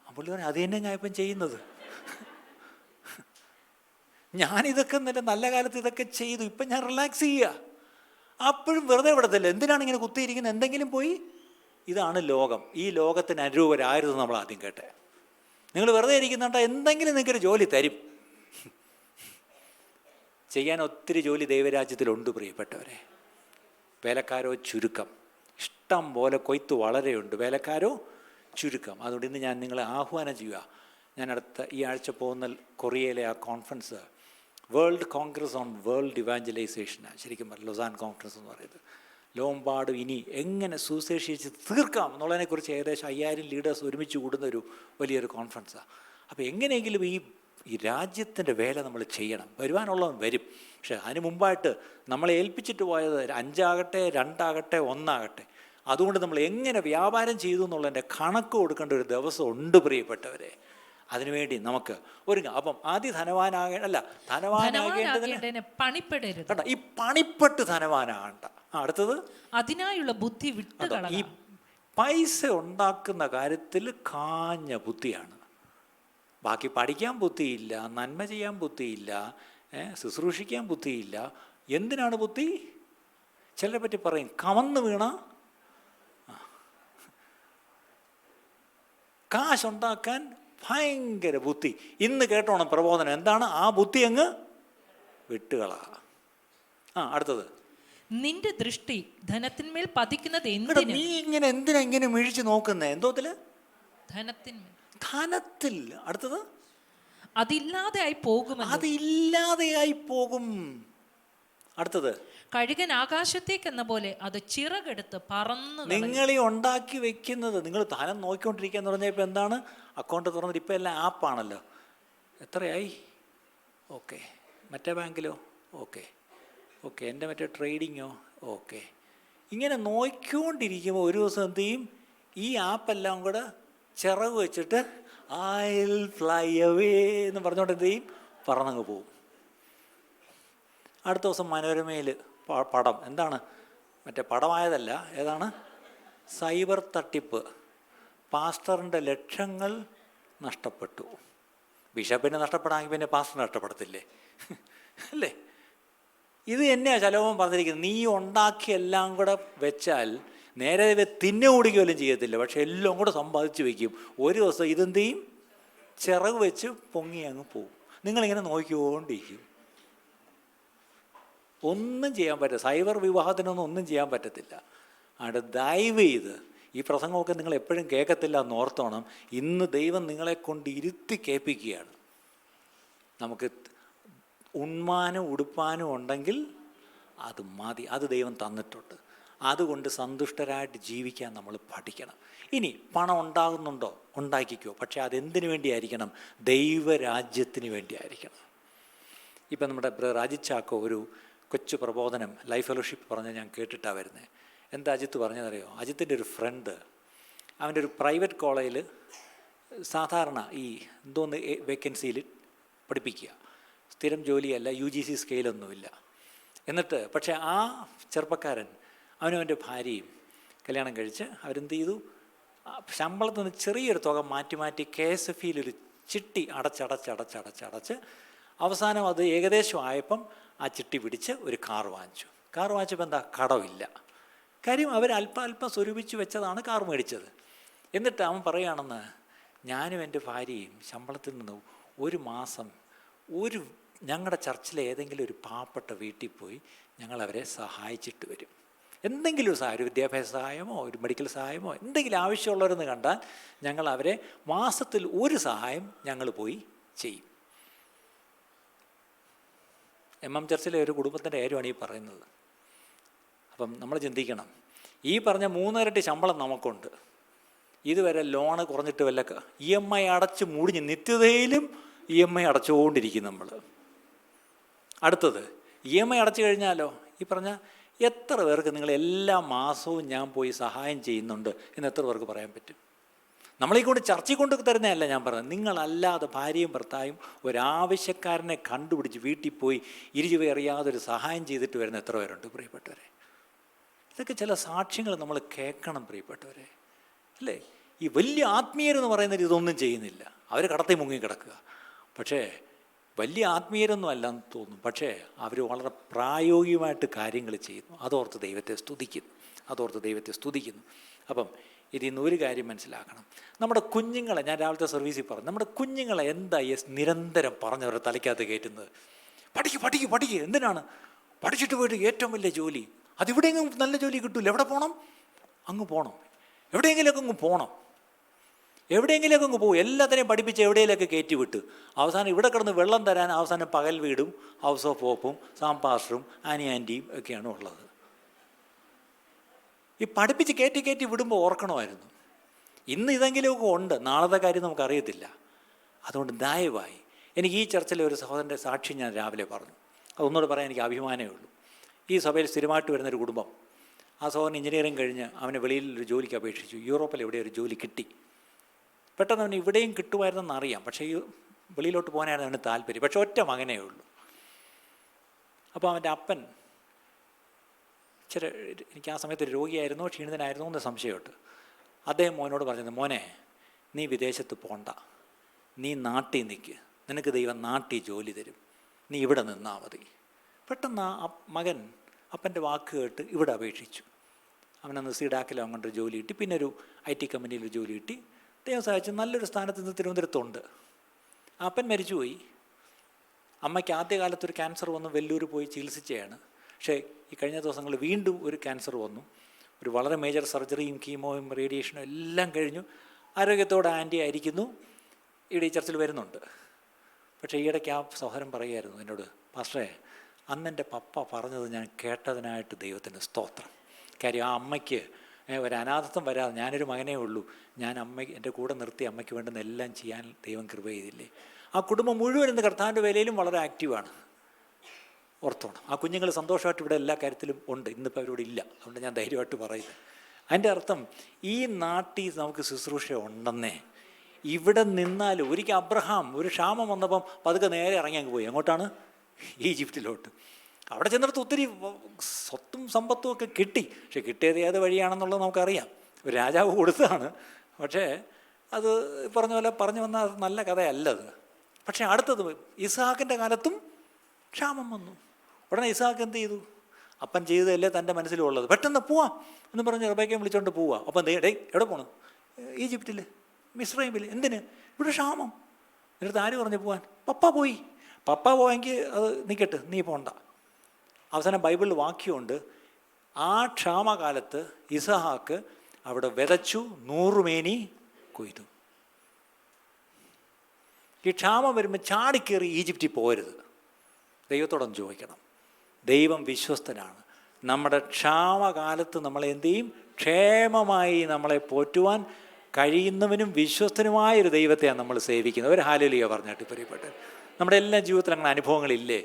അപ്പോൾ പറഞ്ഞു, അത് തന്നെ ഞാൻ ഇപ്പം ചെയ്യുന്നത്. ഞാനിതൊക്കെ നല്ല കാലത്ത് ഇതൊക്കെ ചെയ്തു, ഇപ്പം ഞാൻ റിലാക്സ് ചെയ്യുക. അപ്പോഴും വെറുതെ വിടത്തില്ല. എന്തിനാണ് ഇങ്ങനെ കുത്തിയിരിക്കുന്നത്? എന്തെങ്കിലും പോയി. ഇതാണ് ലോകം. ഈ ലോകത്തിന് അനുരൂപരായിരുന്നു നമ്മൾ ആദ്യം കേട്ടെ. നിങ്ങൾ വെറുതെ ഇരിക്കുന്നുണ്ടോ? എന്തെങ്കിലും നിങ്ങൾക്കൊരു ജോലി തരും. ചെയ്യാൻ ഒത്തിരി ജോലി ദൈവരാജ്യത്തിലുണ്ട് പ്രിയപ്പെട്ടവരെ. വേലക്കാരോ ചുരുക്കം. ഇഷ്ടം പോലെ കൊയ്ത്ത് വളരെയുണ്ട്, വേലക്കാരോ ചുരുക്കം. അതുകൊണ്ട് ഇന്ന് ഞാൻ നിങ്ങളെ ആഹ്വാനം ചെയ്യുക. ഞാൻ ഈ ആഴ്ച പോകുന്ന കൊറിയയിലെ ആ conference world congress on world ഇവാഞ്ചലൈസേഷനാണ്. ശരിക്കും പറഞ്ഞാൽ ലൊസാൻ കോൺഫറൻസ് എന്ന് പറയുന്നത്. ലോകമെമ്പാടും ഇനി എങ്ങനെ സുവിശേഷിച്ച് തീർക്കാം എന്നുള്ളതിനെക്കുറിച്ച് ഏകദേശം 5000 ലീഡേഴ്സ് ഒരുമിച്ച് കൂടുന്ന ഒരു വലിയൊരു കോൺഫറൻസാണ്. അപ്പോൾ എങ്ങനെയെങ്കിലും ഈ രാജ്യത്തിൻ്റെ വേല നമ്മൾ ചെയ്യണം. വരുവാനുള്ളവൻ വരും. പക്ഷേ അതിന് മുമ്പായിട്ട് നമ്മളെ ഏൽപ്പിച്ചിട്ട് പോയത് 5 ആകട്ടെ 2 ആകട്ടെ 1 ആകട്ടെ, അതുകൊണ്ട് നമ്മൾ എങ്ങനെ വ്യാപാരം ചെയ്തു എന്നുള്ളതിൻ്റെ കണക്ക് കൊടുക്കേണ്ട ഒരു ദിവസം ഉണ്ട് പ്രിയപ്പെട്ടവരെ. അതിനുവേണ്ടി നമുക്ക് ഒരുങ്ങാം. അപ്പം ആദ്യം ധനവാനാകേണ്ടതിന് പണിപ്പെടരുത്. കേട്ടോ, ഈ പണിപ്പെട്ട് ധനവാനാകണ്ട. അടുത്തത്, അതിനായുള്ള ബുദ്ധി വിട്ടുകളയുക. ഈ പൈസ ഉണ്ടാക്കുന്ന കാര്യത്തിൽ കാഞ്ഞ ബുദ്ധിയാണ്. ബാക്കി പഠിക്കാൻ ബുദ്ധിയില്ല, നന്മ ചെയ്യാൻ ബുദ്ധിയില്ല, ശുശ്രൂഷിക്കാൻ ബുദ്ധിയില്ല. എന്തിനാണ് ബുദ്ധി? ചിലരെ പറ്റി പറയും, കമന്ന് വീണ കാശുണ്ടാക്കാൻ ഭയങ്കര ബുദ്ധി. ഇന്ന് കേട്ടോണം പ്രബോധനം. എന്താണ് ആ ബുദ്ധി? അങ്ങ് വിട്ടുകള. അടുത്തത്, നിന്റെ ദൃഷ്ടി ധനത്തിന്മേൽ പതിക്കുന്നത് നീ ഇങ്ങനെ എന്തിനാ ഇങ്ങനെ മിഴിച്ച് നോക്കുന്നേ? എന്തോത്തില്? ധനത്തിൽ. അടുത്തത്, അതില്ലാതെയായി പോകും. അടുത്തത്, കഴുകൻ ആകാശത്തേക്കെന്ന പോലെ അത് ചിറകെടുത്ത് പറന്നു കളയും. നിങ്ങൾ ഈ ഉണ്ടാക്കി വെക്കുന്നത്, നിങ്ങൾ താനം നോക്കിക്കൊണ്ടിരിക്കുക എന്ന് പറഞ്ഞാൽ ഇപ്പം എന്താണ്, അക്കൗണ്ട് തുറന്നിട്ട് ഇപ്പം എല്ലാം ആപ്പാണല്ലോ. എത്രയായി? ഓക്കെ. മറ്റേ ബാങ്കിലോ? ഓക്കെ. ഓക്കെ. എൻ്റെ മറ്റേ ട്രേഡിങ്ങോ? ഓക്കെ. ഇങ്ങനെ നോക്കിക്കൊണ്ടിരിക്കുമ്പോൾ ഒരു ദിവസം എന്ത് ചെയ്യും, ഈ ആപ്പെല്ലാം കൂടെ ചിറക് വെച്ചിട്ട് ഐ ഫ്ലൈ അവേ എന്ന് പറഞ്ഞുകൊണ്ട് എന്ത് ചെയ്യും, പറന്നങ്ങ് പോവും. അടുത്ത ദിവസം മനോരമയിൽ പടം എന്താണ്, മറ്റേ പടമായതല്ല, ഏതാണ്, സൈബർ തട്ടിപ്പ്, പാസ്റ്ററിൻ്റെ ലക്ഷങ്ങൾ നഷ്ടപ്പെട്ടു. ബിഷപ്പിനെ നഷ്ടപ്പെടാമെങ്കിൽ പിന്നെ പാസ്റ്റർ നഷ്ടപ്പെടത്തില്ലേ? അല്ലേ? ഇത് തന്നെയാണ് ശലോമോൻ പറഞ്ഞിരിക്കുന്നത്. നീ ഉണ്ടാക്കിയെല്ലാം കൂടെ വെച്ചാൽ നേരെ തിന്നെ ഓടിക്കുകയും ചെയ്യത്തില്ല, പക്ഷെ എല്ലാം കൂടെ സമ്പാദിച്ച് വയ്ക്കും. ഒരു ദിവസം ഇതെന്ത് ചെയ്യും, ചിറക് വെച്ച് പൊങ്ങി അങ്ങ് പോവും. നിങ്ങളിങ്ങനെ നോക്കിക്കൊണ്ടിരിക്കും. ഒന്നും ചെയ്യാൻ പറ്റില്ല. സൈബർ വിവാഹത്തിനൊന്നും ഒന്നും ചെയ്യാൻ പറ്റത്തില്ല. അവിടെ ദയവ് ചെയ്ത് ഈ പ്രസംഗമൊക്കെ നിങ്ങൾ എപ്പോഴും കേൾക്കത്തില്ല എന്ന് ഓർത്തോണം. ഇന്ന് ദൈവം നിങ്ങളെ കൊണ്ട് ഇരുത്തി കേൾപ്പിക്കുകയാണ്. നമുക്ക് ഉണ്മാനും ഉടുപ്പാനും ഉണ്ടെങ്കിൽ അത് മതി, അത് ദൈവം തന്നിട്ടുണ്ട്. അതുകൊണ്ട് സന്തുഷ്ടരായിട്ട് ജീവിക്കാൻ നമ്മൾ പഠിക്കണം. ഇനി പണം ഉണ്ടാകുന്നുണ്ടോ? ഉണ്ടാക്കിക്കോ, പക്ഷേ അതെന്തിനു വേണ്ടിയായിരിക്കണം? ദൈവരാജ്യത്തിന് വേണ്ടിയായിരിക്കണം. ഇപ്പം നമ്മുടെ അജിത് ചാക്കോ ഒരു കൊച്ചു പ്രബോധനം ലൈഫ് ഫെലോഷിപ്പ് പറഞ്ഞ് ഞാൻ കേട്ടിട്ടാണ് വരുന്നത്. എന്താ അജിത്ത് പറഞ്ഞതറിയോ? അജിത്തിൻ്റെ ഒരു ഫ്രണ്ട് അവൻ്റെ ഒരു പ്രൈവറ്റ് കോളേജിൽ സാധാരണ ഈ എന്തോന്ന് വേക്കൻസിയിൽ പഠിപ്പിക്കുക, സ്ഥിരം ജോലിയല്ല, UGC സ്കെയിലൊന്നുമില്ല. എന്നിട്ട് പക്ഷേ ആ ചെറുപ്പക്കാരൻ അവനും അവൻ്റെ ഭാര്യയും കല്യാണം കഴിച്ച് അവരെന്ത് ചെയ്തു, ശമ്പളത്തിൽ നിന്ന് ചെറിയൊരു തുക മാറ്റി മാറ്റി KSFE ഒരു ചിട്ടി അടച്ച് അവസാനം അത് ഏകദേശം ആയപ്പം ആ ചിട്ടി പിടിച്ച് ഒരു കാർ വാങ്ങിച്ചു. കാർ വാങ്ങിച്ചപ്പോൾ എന്താ, കടമില്ല. കാര്യം അവർ അല്പം സ്വരൂപിച്ച് വെച്ചതാണ് കാർ മേടിച്ചത്. എന്നിട്ട് അവൻ പറയുകയാണെന്ന്, ഞാനും എൻ്റെ ഭാര്യയും ശമ്പളത്തിൽ നിന്ന് ഒരു മാസം ഞങ്ങളുടെ ചർച്ചിലെ ഏതെങ്കിലും ഒരു പാവപ്പെട്ട വീട്ടിൽ പോയി ഞങ്ങളവരെ സഹായിച്ചിട്ട് വരും. എന്തെങ്കിലും ഒരു സഹായം, ഒരു വിദ്യാഭ്യാസ സഹായമോ ഒരു മെഡിക്കൽ സഹായമോ എന്തെങ്കിലും ആവശ്യമുള്ളവരെന്ന് കണ്ടാൽ ഞങ്ങൾ അവരെ മാസത്തിൽ ഒരു സഹായം ഞങ്ങൾ പോയി ചെയ്യും. MM ചർച്ചിലെ ഒരു കുടുംബത്തിൻ്റെ കാര്യമാണ് ഈ പറയുന്നത്. അപ്പം നമ്മൾ ചിന്തിക്കണം, ഈ പറഞ്ഞ 3 ഇരട്ടി ശമ്പളം നമുക്കുണ്ട്, ഇതുവരെ ലോണ് കുറഞ്ഞിട്ട് വല്ല EMI അടച്ച് മുടിഞ്ഞ് നിത്യതയിലും EMI അടച്ചുകൊണ്ടിരിക്കും നമ്മൾ. അടുത്തത് EMI അടച്ചു കഴിഞ്ഞാലോ, ഈ പറഞ്ഞ എത്ര പേർക്ക് നിങ്ങൾ എല്ലാ മാസവും ഞാൻ പോയി സഹായം ചെയ്യുന്നുണ്ട് എന്ന് എത്ര പേർക്ക് പറയാൻ പറ്റും? നമ്മളീ കൊണ്ട് ചർച്ചയിൽ കൊണ്ട് തരുന്നതല്ല ഞാൻ പറഞ്ഞത്, നിങ്ങളല്ലാതെ ഭാര്യയും ഭർത്താവും ഒരാവശ്യക്കാരനെ കണ്ടുപിടിച്ച് വീട്ടിൽ പോയി ഇരുചുവ അറിയാതൊരു സഹായം ചെയ്തിട്ട് വരുന്ന എത്ര പേരുണ്ട് പ്രിയപ്പെട്ടവരെ? ഇതൊക്കെ ചില സാക്ഷ്യങ്ങൾ നമ്മൾ കേൾക്കണം പ്രിയപ്പെട്ടവരെ, അല്ലേ? ഈ വലിയ ആത്മീയരെന്ന് പറയുന്നത് ഇതൊന്നും ചെയ്യുന്നില്ല, അവർ കടത്തി മുങ്ങി കിടക്കുക. പക്ഷേ വലിയ ആത്മീയരൊന്നും അല്ലെന്ന് തോന്നും, പക്ഷേ അവർ വളരെ പ്രായോഗികമായിട്ട് കാര്യങ്ങൾ ചെയ്യുന്നു. അതോർത്ത് ദൈവത്തെ സ്തുതിക്കുന്നു. അപ്പം ഇതിൽ നിന്ന് ഒരു കാര്യം മനസ്സിലാക്കണം, നമ്മുടെ കുഞ്ഞുങ്ങളെ, ഞാൻ രാവിലത്തെ സർവീസിൽ പറഞ്ഞു, നമ്മുടെ കുഞ്ഞുങ്ങളെ എന്താ നിരന്തരം പറഞ്ഞവരുടെ തലയ്ക്കകത്ത് കയറ്റുന്നത്? പഠിക്കുക. എന്തിനാണ്? പഠിച്ചിട്ട് പോയിട്ട് ഏറ്റവും വലിയ ജോലി, അതിവിടെയെങ്കിലും നല്ല ജോലി കിട്ടൂല, എവിടെ പോകണം? അങ്ങ് പോകണം, എവിടെയെങ്കിലുമൊക്കെ അങ്ങ് പോകണം, എവിടെയെങ്കിലുമൊക്കെ അങ്ങ് പോകും. എല്ലാത്തിനെയും പഠിപ്പിച്ച് എവിടെയെങ്കിലൊക്കെ കയറ്റി വിട്ട് അവസാനം ഇവിടെ കിടന്ന് വെള്ളം തരാൻ അവസാനം പകൽ വീടും ഹൗസ് ഓഫ് ഹോപ്പും സാമ്പാസ്റ്ററും ആൻറ്റിയും ഒക്കെയാണ് ഉള്ളത്. ഈ പഠിപ്പിച്ച് കയറ്റി വിടുമ്പോൾ ഓർക്കണമായിരുന്നു, ഇന്ന് ഇതെങ്കിലുമൊക്കെ ഉണ്ട്, നാളത്തെ കാര്യം നമുക്കറിയത്തില്ല. അതുകൊണ്ട് ദയവായി, എനിക്ക് ഈ ചർച്ചിലെ ഒരു സഹോദരൻ്റെ സാക്ഷി ഞാൻ രാവിലെ പറഞ്ഞു, അതൊന്നുകൂടെ പറയാൻ എനിക്ക് അഭിമാനമേ ഉള്ളൂ. ഈ സഭയിൽ സ്ഥിരമായിട്ട് വരുന്നൊരു കുടുംബം, ആ സഹോദരൻ എഞ്ചിനീയറിംഗ് കഴിഞ്ഞ് അവന് വെളിയിൽ ഒരു ജോലിക്ക് അപേക്ഷിച്ചു. യൂറോപ്പിൽ എവിടെ ഒരു ജോലി കിട്ടി. പെട്ടെന്ന് അവന് ഇവിടെയും കിട്ടുമായിരുന്നെന്ന് അറിയാം, പക്ഷേ ഈ വെളിയിലോട്ട് പോകാനായിരുന്നു അവന് താല്പര്യം. പക്ഷെ ഒറ്റ മകനേ ഉള്ളൂ. അപ്പോൾ അവൻ്റെ അപ്പൻ എനിക്ക് ആ സമയത്ത് രോഗിയായിരുന്നോ ക്ഷീണിതനായിരുന്നോ എന്ന് സംശയമുണ്ട്. അദ്ദേഹം മോനോട് പറഞ്ഞത്, മോനെ നീ വിദേശത്ത് പോണ്ട, നീ നാട്ടിൽ നിൽക്ക്, നിനക്ക് ദൈവം നാട്ടിൽ ജോലി തരും, നീ ഇവിടെ നിന്നാൽ മതി. പെട്ടെന്ന് ആ മകൻ അപ്പൻ്റെ വാക്ക് കേട്ട് ഇവിടെ അപേക്ഷിച്ചു. അവനന്ന് സീഡാക്കിലോ അങ്ങോട്ടൊരു ജോലി കിട്ടി, പിന്നെ ഒരു IT കമ്പനിയിൽ ഒരു ജോലി കിട്ടി. ദൈവം സഹായിച്ച് നല്ലൊരു സ്ഥാനത്ത് നിന്ന് തിരുവനന്തപുരത്തുണ്ട്. അപ്പൻ മരിച്ചുപോയി. അമ്മയ്ക്ക് ആദ്യകാലത്തൊരു ക്യാൻസർ വന്ന് വെല്ലൂർ പോയി ചികിത്സിച്ചതാണ്. പക്ഷേ ഈ കഴിഞ്ഞ ദിവസങ്ങളിൽ വീണ്ടും ഒരു ക്യാൻസർ വന്നു. ഒരു വളരെ മേജർ സർജറിയും കീമോയും റേഡിയേഷനും എല്ലാം കഴിഞ്ഞു. ആരോഗ്യത്തോടെ ആൻറ്റി ആയിരിക്കുന്നു, ഇവിടെ ഈ ചർച്ചിൽ വരുന്നുണ്ട്. പക്ഷേ ഈയിടയ്ക്ക് ആ സഹോദരൻ പറയുമായിരുന്നു എന്നോട്, പാസ്റ്ററെ അന്നെൻ്റെ പപ്പ പറഞ്ഞത് ഞാൻ കേട്ടതിനായിട്ട് ദൈവത്തിന് സ്തോത്രം. കാര്യം ആ അമ്മയ്ക്ക് ഒരു അനാഥത്വം വരാതെ, ഞാനൊരു മകനേ ഉള്ളൂ, ഞാൻ അമ്മയ്ക്ക് എൻ്റെ കൂടെ നിർത്തി അമ്മയ്ക്ക് വേണ്ടുന്ന എല്ലാം ചെയ്യാൻ ദൈവം കൃപ ചെയ്തില്ലേ. ആ കുടുംബം മുഴുവൻ ഇന്ന് കർത്താവിൻ്റെ വേലയിലും വളരെ ആക്റ്റീവാണ്. ഓർത്തോണം, ആ കുഞ്ഞുങ്ങൾ സന്തോഷമായിട്ട് ഇവിടെ എല്ലാ കാര്യത്തിലും ഉണ്ട്. ഇന്നിപ്പോൾ അവരോട് ഇല്ല, അതുകൊണ്ട് ഞാൻ ധൈര്യമായിട്ട് പറയുന്നത്. അതിൻ്റെ അർത്ഥം ഈ നാട്ടിൽ നമുക്ക് ശുശ്രൂഷ ഉണ്ടെന്നേ. ഇവിടെ നിന്നാലും ഒരിക്കൽ അബ്രഹാം ഒരു ക്ഷാമം വന്നപ്പം പതുക്കെ നേരെ ഇറങ്ങി അങ്ങ് പോയി. എങ്ങോട്ടാണ്? ഈജിപ്തിലോട്ട്. അവിടെ ചെന്നിടത്ത് ഒത്തിരി സ്വത്തും സമ്പത്തും ഒക്കെ കിട്ടി. പക്ഷെ കിട്ടിയത് ഏത് വഴിയാണെന്നുള്ളത് നമുക്കറിയാം. ഒരു രാജാവ് കൊടുത്തതാണ്. പക്ഷേ അത് പറഞ്ഞ പോലെ പറഞ്ഞു വന്നാൽ അത് നല്ല കഥയല്ലത്. പക്ഷേ അടുത്തത് ഇസ്ഹാക്കിൻ്റെ കാലത്തും ക്ഷാമം വന്നു. ഉടനെ ഇസ്ഹാക്ക് എന്ത് ചെയ്തു? അപ്പൻ ചെയ്തതല്ലേ തൻ്റെ മനസ്സിലുള്ളത്. പെട്ടെന്ന് പോവാം എന്ന് പറഞ്ഞ് റബേക്കയെ വിളിച്ചുകൊണ്ട് പോവുക. അപ്പം എവിടെ പോകണം? ഈജിപ്തിൽ, മിസ്രൈമിൽ. എന്തിന്? ഇവിടെ ക്ഷാമം. എന്നിട്ട് ആര് പറഞ്ഞു പോവാൻ? പപ്പ പോയി. പപ്പ പോയെങ്കിൽ അത് നിൽക്കട്ടെ, നീ പോണ്ട. അവസാനം ബൈബിളിൽ വാക്യമുണ്ട്, ആ ക്ഷാമകാലത്ത് ഇസഹാക്ക് അവിടെ വിതച്ചു, 100 മേനി കൊയ്തു. ഈ ക്ഷാമം വരുമ്പോൾ ചാടിക്കേറി ഈജിപ്തിൽ പോകരുത്. ദൈവത്തോടൊന്ന് ചോദിക്കണം. ദൈവം വിശ്വസ്തനാണ്. നമ്മുടെ ക്ഷാമകാലത്ത് നമ്മളെ എന്ത് ചെയ്യും? ക്ഷേമമായി നമ്മളെ പോറ്റുവാൻ കഴിയുന്നവനും വിശ്വസ്തനുമായൊരു ദൈവത്തെയാണ് നമ്മൾ സേവിക്കുന്നത്. ഒരു ഹല്ലേലൂയ പറഞ്ഞിട്ട് പ്രിയപ്പെട്ടത്. നമ്മുടെ എല്ലാ ജീവിതത്തിലും അങ്ങനെ അനുഭവങ്ങളില്ലേ?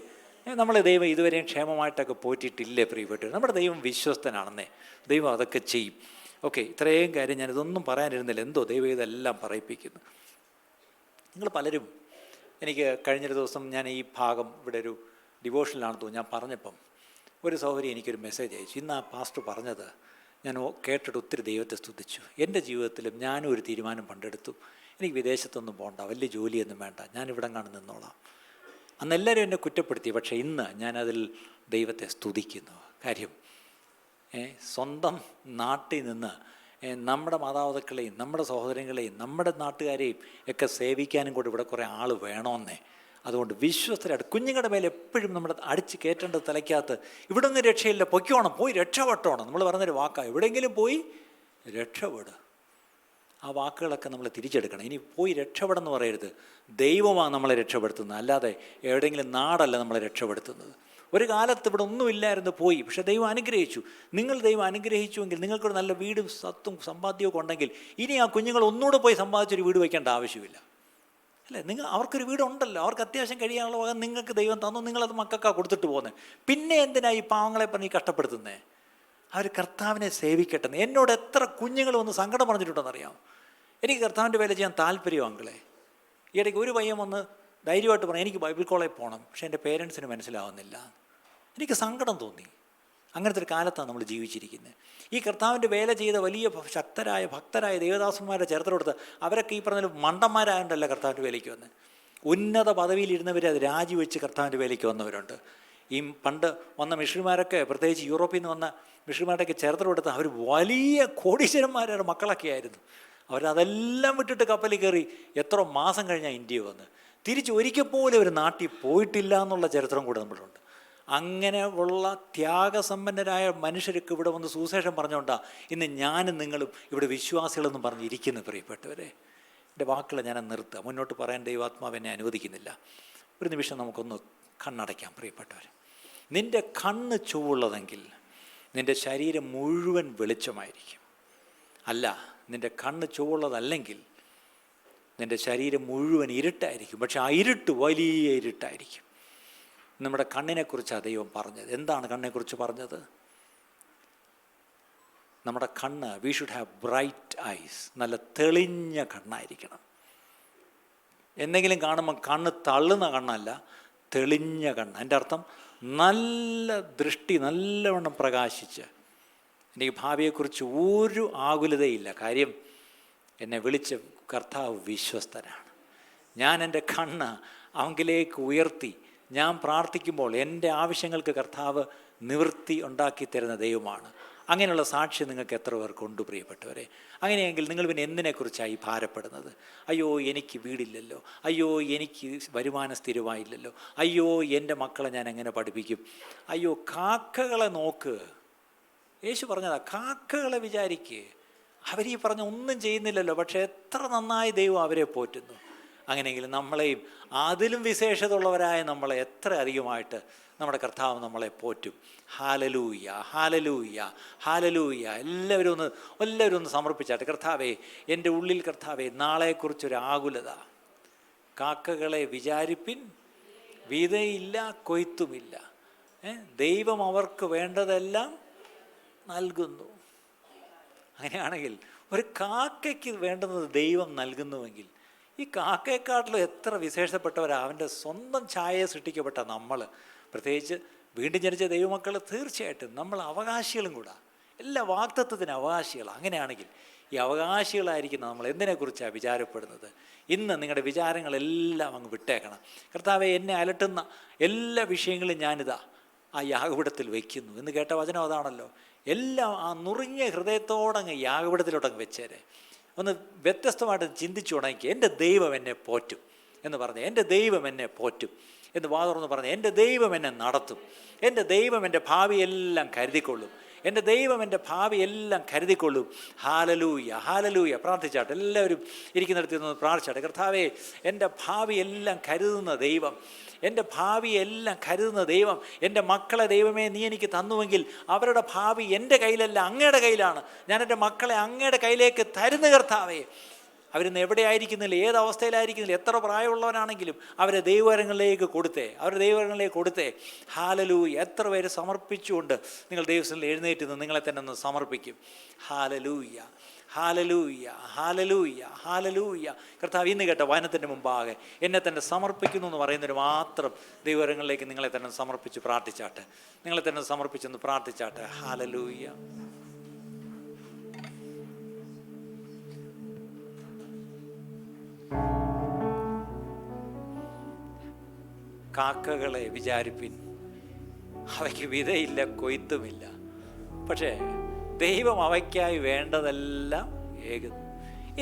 നമ്മളെ ദൈവം ഇതുവരെയും ക്ഷേമമായിട്ടൊക്കെ പോറ്റിയിട്ടില്ലേ പ്രിയപ്പെട്ടത്? നമ്മുടെ ദൈവം വിശ്വസ്തനാണെന്നേ. ദൈവം അതൊക്കെ ചെയ്യും. ഓക്കെ, ഇത്രയും കാര്യം ഞാനിതൊന്നും പറയാനിരുന്നില്ല. എന്തോ ദൈവം ഇതെല്ലാം പറയിപ്പിക്കുന്നു. നിങ്ങൾ പലരും, എനിക്ക് കഴിഞ്ഞൊരു ദിവസം ഞാൻ ഈ ഭാഗം ഇവിടെ ഒരു ഡിവോഷനിലാണെന്ന് തോന്നുന്നു, ഞാൻ പറഞ്ഞപ്പം ഒരു സഹോദരി എനിക്കൊരു മെസ്സേജ് അയച്ചു. ഇന്ന് ആ പാസ്റ്റർ പറഞ്ഞത് ഞാൻ കേട്ടിട്ട് ഒത്തിരി ദൈവത്തെ സ്തുതിച്ചു. എൻ്റെ ജീവിതത്തിലും ഞാനും ഒരു തീരുമാനം പണ്ടെടുത്തു. എനിക്ക് വിദേശത്തൊന്നും പോകണ്ട, വലിയ ജോലിയൊന്നും വേണ്ട, ഞാനിവിടെ കാണും നിന്നോളാം. അന്ന് എല്ലാവരും എന്നെ കുറ്റപ്പെടുത്തി. പക്ഷേ ഇന്ന് ഞാനതിൽ ദൈവത്തെ സ്തുതിക്കുന്നു. കാര്യം സ്വന്തം നാട്ടിൽ നിന്ന് നമ്മുടെ മാതാപിതാക്കളെയും നമ്മുടെ സഹോദരങ്ങളെയും നമ്മുടെ നാട്ടുകാരെയും ഒക്കെ സേവിക്കാനും കൂടി ഇവിടെ കുറേ ആൾ വേണമെന്നേ. അതുകൊണ്ട് വിശ്വസ്തരായിട്ട് കുഞ്ഞുങ്ങളുടെ മേലെ എപ്പോഴും നമ്മൾ അടിച്ച് കയറ്റേണ്ടത് തലയ്ക്കകത്ത്. ഇവിടെ ഒന്നും രക്ഷയില്ല, പൊയ്ക്കോണം, പോയി രക്ഷപ്പെട്ടോണം. നമ്മൾ പറഞ്ഞൊരു വാക്കാണ്, എവിടെയെങ്കിലും പോയി രക്ഷപ്പെടുക. ആ വാക്കുകളൊക്കെ നമ്മൾ തിരിച്ചെടുക്കണം. ഇനി പോയി രക്ഷപ്പെടെന്ന് പറയരുത്. ദൈവമാണ് നമ്മളെ രക്ഷപ്പെടുത്തുന്നത്, അല്ലാതെ എവിടെയെങ്കിലും നാടല്ല നമ്മളെ രക്ഷപ്പെടുത്തുന്നത്. ഒരു കാലത്ത് ഇവിടെ ഒന്നുമില്ലായിരുന്നു, പോയി. പക്ഷേ ദൈവം അനുഗ്രഹിച്ചു. നിങ്ങൾ ദൈവം അനുഗ്രഹിച്ചുവെങ്കിൽ, നിങ്ങൾക്കൊരു നല്ല വീടും സത്തും സമ്പാദ്യമൊക്കെ ഉണ്ടെങ്കിൽ, ഇനി ആ കുഞ്ഞുങ്ങൾ ഒന്നുകൂടെ പോയി സമ്പാദിച്ചൊരു വീട് വയ്ക്കേണ്ട ആവശ്യമില്ല. അല്ലേ? അവർക്കൊരു വീടുണ്ടല്ലോ, അവർക്ക് അത്യാവശ്യം കഴിയാനുള്ള വക നിങ്ങൾക്ക് ദൈവം തന്നു. നിങ്ങളത് മക്കൾക്കാണ് കൊടുത്തിട്ട് പോകുന്നത്. പിന്നെ എന്തിനാ ഈ പാവങ്ങളെ പറഞ്ഞ് കഷ്ടപ്പെടുത്തുന്നത്? അവർ കർത്താവിനെ സേവിക്കട്ടെ. എന്നോട് എത്ര കുഞ്ഞുങ്ങൾ വന്ന് സങ്കടം പറഞ്ഞിട്ടുണ്ടെന്നറിയാം. എനിക്ക് കർത്താവിൻ്റെ വേല ചെയ്യാൻ താല്പര്യം അങ്കിളെ. ഈ ഇടയ്ക്ക് ഒരു പയ്യൻ വന്ന് ധൈര്യമായിട്ട് പറഞ്ഞു, എനിക്ക് ബൈബിൾ കോളേജിൽ പോകണം, പക്ഷേ എൻ്റെ പേരൻസിന് മനസ്സിലാവുന്നില്ല. എനിക്ക് സങ്കടം തോന്നി. അങ്ങനത്തെ ഒരു കാലത്താണ് നമ്മൾ ജീവിച്ചിരിക്കുന്നത്. ഈ കർത്താവിൻ്റെ വേല ചെയ്ത വലിയ ശക്തരായ ഭക്തരായ ദേവദാസന്മാരുടെ ചരിത്രമെടുത്ത് അവരൊക്കെ ഈ പറഞ്ഞ മണ്ടന്മാരായതുകൊണ്ടല്ല കർത്താവിൻ്റെ വേലയ്ക്ക് വന്നത്. ഉന്നത പദവിയിലിരുന്നവർ അത് രാജിവെച്ച് കർത്താവിൻ്റെ വേലയ്ക്ക് വന്നവരുണ്ട്. ഈ പണ്ട് വന്ന മിഷണറിമാരൊക്കെ, പ്രത്യേകിച്ച് യൂറോപ്പിൽ നിന്ന് വന്ന മിഷണറിമാരുടെയൊക്കെ ചരിത്രമെടുത്ത് അവർ വലിയ കോടീശ്വരന്മാരുടെ മക്കളൊക്കെ ആയിരുന്നു. അവരതെല്ലാം വിട്ടിട്ട് കപ്പലിൽ കയറി എത്ര മാസം കഴിഞ്ഞാൽ ഇന്ത്യ വന്ന് തിരിച്ച് ഒരിക്കൽ പോലും അവർ നാട്ടിൽ പോയിട്ടില്ല എന്നുള്ള ചരിത്രം കൂടെ നമ്മളുണ്ട്. അങ്ങനെ ഉള്ള ത്യാഗസമ്പന്നരായ മനുഷ്യർക്ക് ഇവിടെ വന്ന് സുവിശേഷം പറഞ്ഞുകൊണ്ടാണ് ഇന്ന് ഞാനും നിങ്ങളും ഇവിടെ വിശ്വാസികളെന്നും പറഞ്ഞിരിക്കുന്നു. പ്രിയപ്പെട്ടവരെ, എൻ്റെ വാക്കുകൾ ഞാൻ നിർത്തുക. മുന്നോട്ട് പറയാൻ ദൈവാത്മാവ് എന്നെ അനുവദിക്കുന്നില്ല. ഒരു നിമിഷം നമുക്കൊന്ന് കണ്ണടയ്ക്കാം. പ്രിയപ്പെട്ടവർ, നിൻ്റെ കണ്ണ് ചൊവ്വുള്ളതെങ്കിൽ നിൻ്റെ ശരീരം മുഴുവൻ വെളിച്ചമായിരിക്കും. അല്ല, നിൻ്റെ കണ്ണ് ചൊവ്വുള്ളതല്ലെങ്കിൽ നിൻ്റെ ശരീരം മുഴുവൻ ഇരുട്ടായിരിക്കും. പക്ഷെ ആ ഇരുട്ട് വലിയ ഇരുട്ടായിരിക്കും. നമ്മുടെ കണ്ണിനെക്കുറിച്ചാണ് ദൈവം പറഞ്ഞത്. എന്താണ് കണ്ണിനെക്കുറിച്ച് പറഞ്ഞത്? നമ്മുടെ കണ്ണ്, we should have bright eyes. നല്ല തെളിഞ്ഞ കണ്ണായിരിക്കണം. എന്തെങ്കിലും കാണുമ്പോൾ കണ്ണ് തള്ളുന്ന കണ്ണല്ല, തെളിഞ്ഞ കണ്ണ്. എൻ്റെ അർത്ഥം നല്ല ദൃഷ്ടി, നല്ലവണ്ണം പ്രകാശിച്ച്. എനിക്ക് ഭാവിയെക്കുറിച്ച് ഒരു ആകുലതയില്ല. കാര്യം എന്നെ വിളിച്ച കർത്താവ് വിശ്വസ്തനാണ്. ഞാൻ എൻ്റെ കണ്ണ് അവങ്കിലേക്ക് ഉയർത്തി ഞാൻ പ്രാർത്ഥിക്കുമ്പോൾ എൻ്റെ ആവശ്യങ്ങൾക്ക് കർത്താവ് നിവൃത്തി ഉണ്ടാക്കി തരുന്ന ദൈവമാണ്. അങ്ങനെയുള്ള സാക്ഷ്യം നിങ്ങൾക്ക് എത്ര പേർക്കുണ്ട് പ്രിയപ്പെട്ടവരെ? അങ്ങനെയെങ്കിൽ നിങ്ങൾ പിന്നെ എന്തിനെക്കുറിച്ചായി ഭാരപ്പെടുന്നത്? അയ്യോ എനിക്ക് വീടില്ലല്ലോ, അയ്യോ എനിക്ക് വരുമാനം സ്ഥിരമായില്ലല്ലോ, അയ്യോ എൻ്റെ മക്കളെ ഞാൻ എങ്ങനെ പഠിപ്പിക്കും, അയ്യോ കാക്കകളെ നോക്ക്. യേശു പറഞ്ഞതാ, കാക്കകളെ വിചാരിക്കുക. അവരീ പറഞ്ഞ ഒന്നും ചെയ്യുന്നില്ലല്ലോ, പക്ഷേ എത്ര നന്നായി ദൈവം അവരെ പോറ്റുന്നു. അങ്ങനെയെങ്കിൽ നമ്മളെയും അതിലും വിശേഷത ഉള്ളവരായ നമ്മളെ എത്ര അധികമായിട്ട് നമ്മുടെ കർത്താവ് നമ്മളെ പോറ്റും. Hallelujah, hallelujah, hallelujah. എല്ലാവരും ഒന്ന് സമർപ്പിച്ചാട്ടെ. കർത്താവേ, എൻ്റെ ഉള്ളിൽ കർത്താവേ നാളെക്കുറിച്ചൊരു ആകുലത. കാക്കകളെ വിചാരിപ്പിൻ, വിതയില്ല, കൊയ്ത്തുമില്ല. ദൈവം അവർക്ക് വേണ്ടതെല്ലാം നൽകുന്നു. അങ്ങനെയാണെങ്കിൽ ഒരു കാക്കയ്ക്ക് വേണ്ടുന്നത് ദൈവം നൽകുന്നുവെങ്കിൽ ഈ കാക്കയെക്കാട്ടിലും എത്ര വിശേഷപ്പെട്ടവരാണ് അവൻ്റെ സ്വന്തം ഛായയെ സൃഷ്ടിക്കപ്പെട്ട നമ്മൾ. പ്രത്യേകിച്ച് വീണ്ടും ജനിച്ച ദൈവമക്കൾ തീർച്ചയായിട്ടും നമ്മൾ അവകാശികളും കൂടാ. എല്ലാ വാഗ്ദത്തത്തിന് അവകാശികളാണ്. അങ്ങനെയാണെങ്കിൽ ഈ അവകാശികളായിരിക്കുന്ന നമ്മൾ എന്തിനെക്കുറിച്ചാണ് വിചാരപ്പെടുന്നത്? ഇന്ന് നിങ്ങളുടെ വിചാരങ്ങളെല്ലാം അങ്ങ് വിട്ടേക്കണം. കർത്താവെ, എന്നെ അലട്ടുന്ന എല്ലാ വിഷയങ്ങളും ഞാനിതാ ആ യാഗപീഠത്തിൽ വയ്ക്കുന്നു എന്ന് കേട്ട വചനം അതാണല്ലോ. എല്ലാം ആ നുറുങ്ങിയ ഹൃദയത്തോടങ്ങ് യാഗപീഠത്തിലോട്ടങ്ങ് വെച്ചേരെ. ഒന്ന് വ്യത്യസ്തമായിട്ട് ചിന്തിച്ചു തുടങ്ങി. എൻ്റെ ദൈവം എന്നെ പോറ്റും എന്ന് പറഞ്ഞ്, എൻ്റെ ദൈവം എന്നെ പോറ്റും എന്ന് വാതുറന്ന് പറഞ്ഞ്, എൻ്റെ ദൈവം എന്നെ നടത്തും, എൻ്റെ ദൈവം എൻ്റെ ഭാവിയെല്ലാം കരുതിക്കൊള്ളും, എൻ്റെ ദൈവം എൻ്റെ ഭാവിയെല്ലാം കരുതിക്കൊള്ളും. Hallelujah, hallelujah. പ്രാർത്ഥിച്ചാട്ടെ, എല്ലാവരും ഇരിക്കുന്നിടത്ത് നിന്ന് പ്രാർത്ഥിച്ചാട്ടെ. കർത്താവേ, എൻ്റെ ഭാവിയെല്ലാം കരുതുന്ന ദൈവം, എൻ്റെ ഭാവിയെല്ലാം കരുതുന്ന ദൈവം, എൻ്റെ മക്കളെ ദൈവമേ നീ എനിക്ക് തന്നുവെങ്കിൽ അവരുടെ ഭാവി എൻ്റെ കയ്യിലല്ല, അങ്ങയുടെ കയ്യിലാണ്. ഞാൻ എൻ്റെ മക്കളെ അങ്ങയുടെ കയ്യിലേക്ക് തരുന്ന കർത്താവേ. അവരിന്ന് എവിടെയായിരിക്കുന്നില്ല, ഏത് അവസ്ഥയിലായിരിക്കുന്നില്ല, എത്ര പ്രായമുള്ളവനാണെങ്കിലും അവരെ ദൈവകരങ്ങളിലേക്ക് കൊടുത്തേ. ഹാലലൂയ. എത്ര പേര് സമർപ്പിച്ചുകൊണ്ട് നിങ്ങൾ ദൈവത്തിൽ എഴുന്നേറ്റ് നിന്ന് നിങ്ങളെ തന്നെ ഒന്ന് സമർപ്പിക്കും. Hallelujah, hallelujah, hallelujah, hallelujah. കർത്താവ്, ഇന്ന് കേട്ട വചനത്തിൻ്റെ മുമ്പാകെ എന്നെ തന്നെ സമർപ്പിക്കുന്നു എന്ന് പറയുന്നതിന് മാത്രം ദൈവകരങ്ങളിലേക്ക് നിങ്ങളെ തന്നെ സമർപ്പിച്ച് പ്രാർത്ഥിച്ചാട്ടെ. നിങ്ങളെ തന്നെ സമർപ്പിച്ചൊന്ന് പ്രാർത്ഥിച്ചാട്ടെ. ഹാലലൂയ. കാക്കകളെ വിചാരിപ്പിൻ, അവയ്ക്ക് വിതയില്ല, കൊയ്ത്തുമില്ല, പക്ഷേ ദൈവം അവയ്ക്കായി വേണ്ടതെല്ലാം ഏകുന്നു.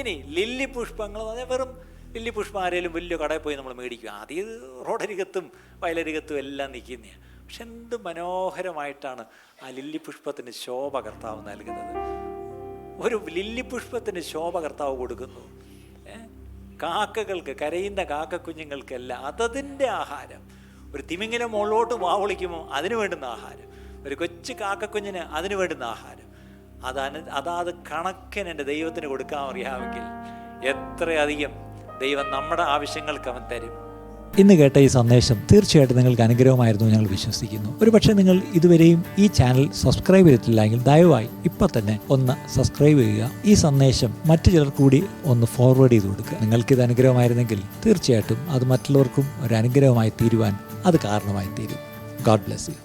ഇനി ലില്ലി പുഷ്പങ്ങൾ എന്ന് പറഞ്ഞാൽ വെറും ലില്ലി പുഷ്പം ആരെങ്കിലും വലിയ കടയിൽ പോയി നമ്മൾ മേടിക്കും. ആദ്യം റോഡരികത്തും വയലരികത്തും എല്ലാം നിൽക്കുന്നതാണ്. പക്ഷെ എന്ത് മനോഹരമായിട്ടാണ് ആ ലില്ലി പുഷ്പത്തിന് ശോഭ കർത്താവ് നൽകുന്നത്. ഒരു ലില്ലി പുഷ്പത്തിന് ശോഭ കർത്താവ് കൊടുക്കുന്നു. കാക്കകൾക്ക്, കരയുന്ന കാക്കക്കുഞ്ഞുങ്ങൾക്കെല്ലാം അതതിൻ്റെ ആഹാരം. ഒരു തിമിംഗലം മുകളിലോട്ട് വാവളിക്കുമ്പോൾ അതിന് വേണ്ടുന്ന ആഹാരം, ഒരു കൊച്ചു കാക്കക്കുഞ്ഞിന് അതിന് വേണ്ടുന്ന ആഹാരം, അതാത് കണക്കിന് എൻ്റെ ദൈവത്തിന് കൊടുക്കാൻ അറിയാമെങ്കിൽ എത്രയധികം ദൈവം നമ്മുടെ ആവശ്യങ്ങൾക്ക് അവൻ തരും. ഇന്ന് കേട്ട ഈ സന്ദേശം തീർച്ചയായിട്ടും നിങ്ങൾക്ക് അനുഗ്രഹമായിരുന്നു ഞങ്ങൾ വിശ്വസിക്കുന്നു. ഒരുപക്ഷെ നിങ്ങൾ ഇതുവരെയും ഈ ചാനൽ സബ്സ്ക്രൈബ് ചെയ്തിട്ടില്ലെങ്കിൽ ദയവായി ഇപ്പം തന്നെ ഒന്ന് സബ്സ്ക്രൈബ് ചെയ്യുക. ഈ സന്ദേശം മറ്റു ചിലർ കൂടി ഒന്ന് ഫോർവേഡ് ചെയ്ത് കൊടുക്കുക. നിങ്ങൾക്കിത് അനുഗ്രഹമായിരുന്നെങ്കിൽ തീർച്ചയായിട്ടും അത് മറ്റുള്ളവർക്കും ഒരു അനുഗ്രഹമായി തീരുവാൻ അത് കാരണമായി തീരും. God bless you.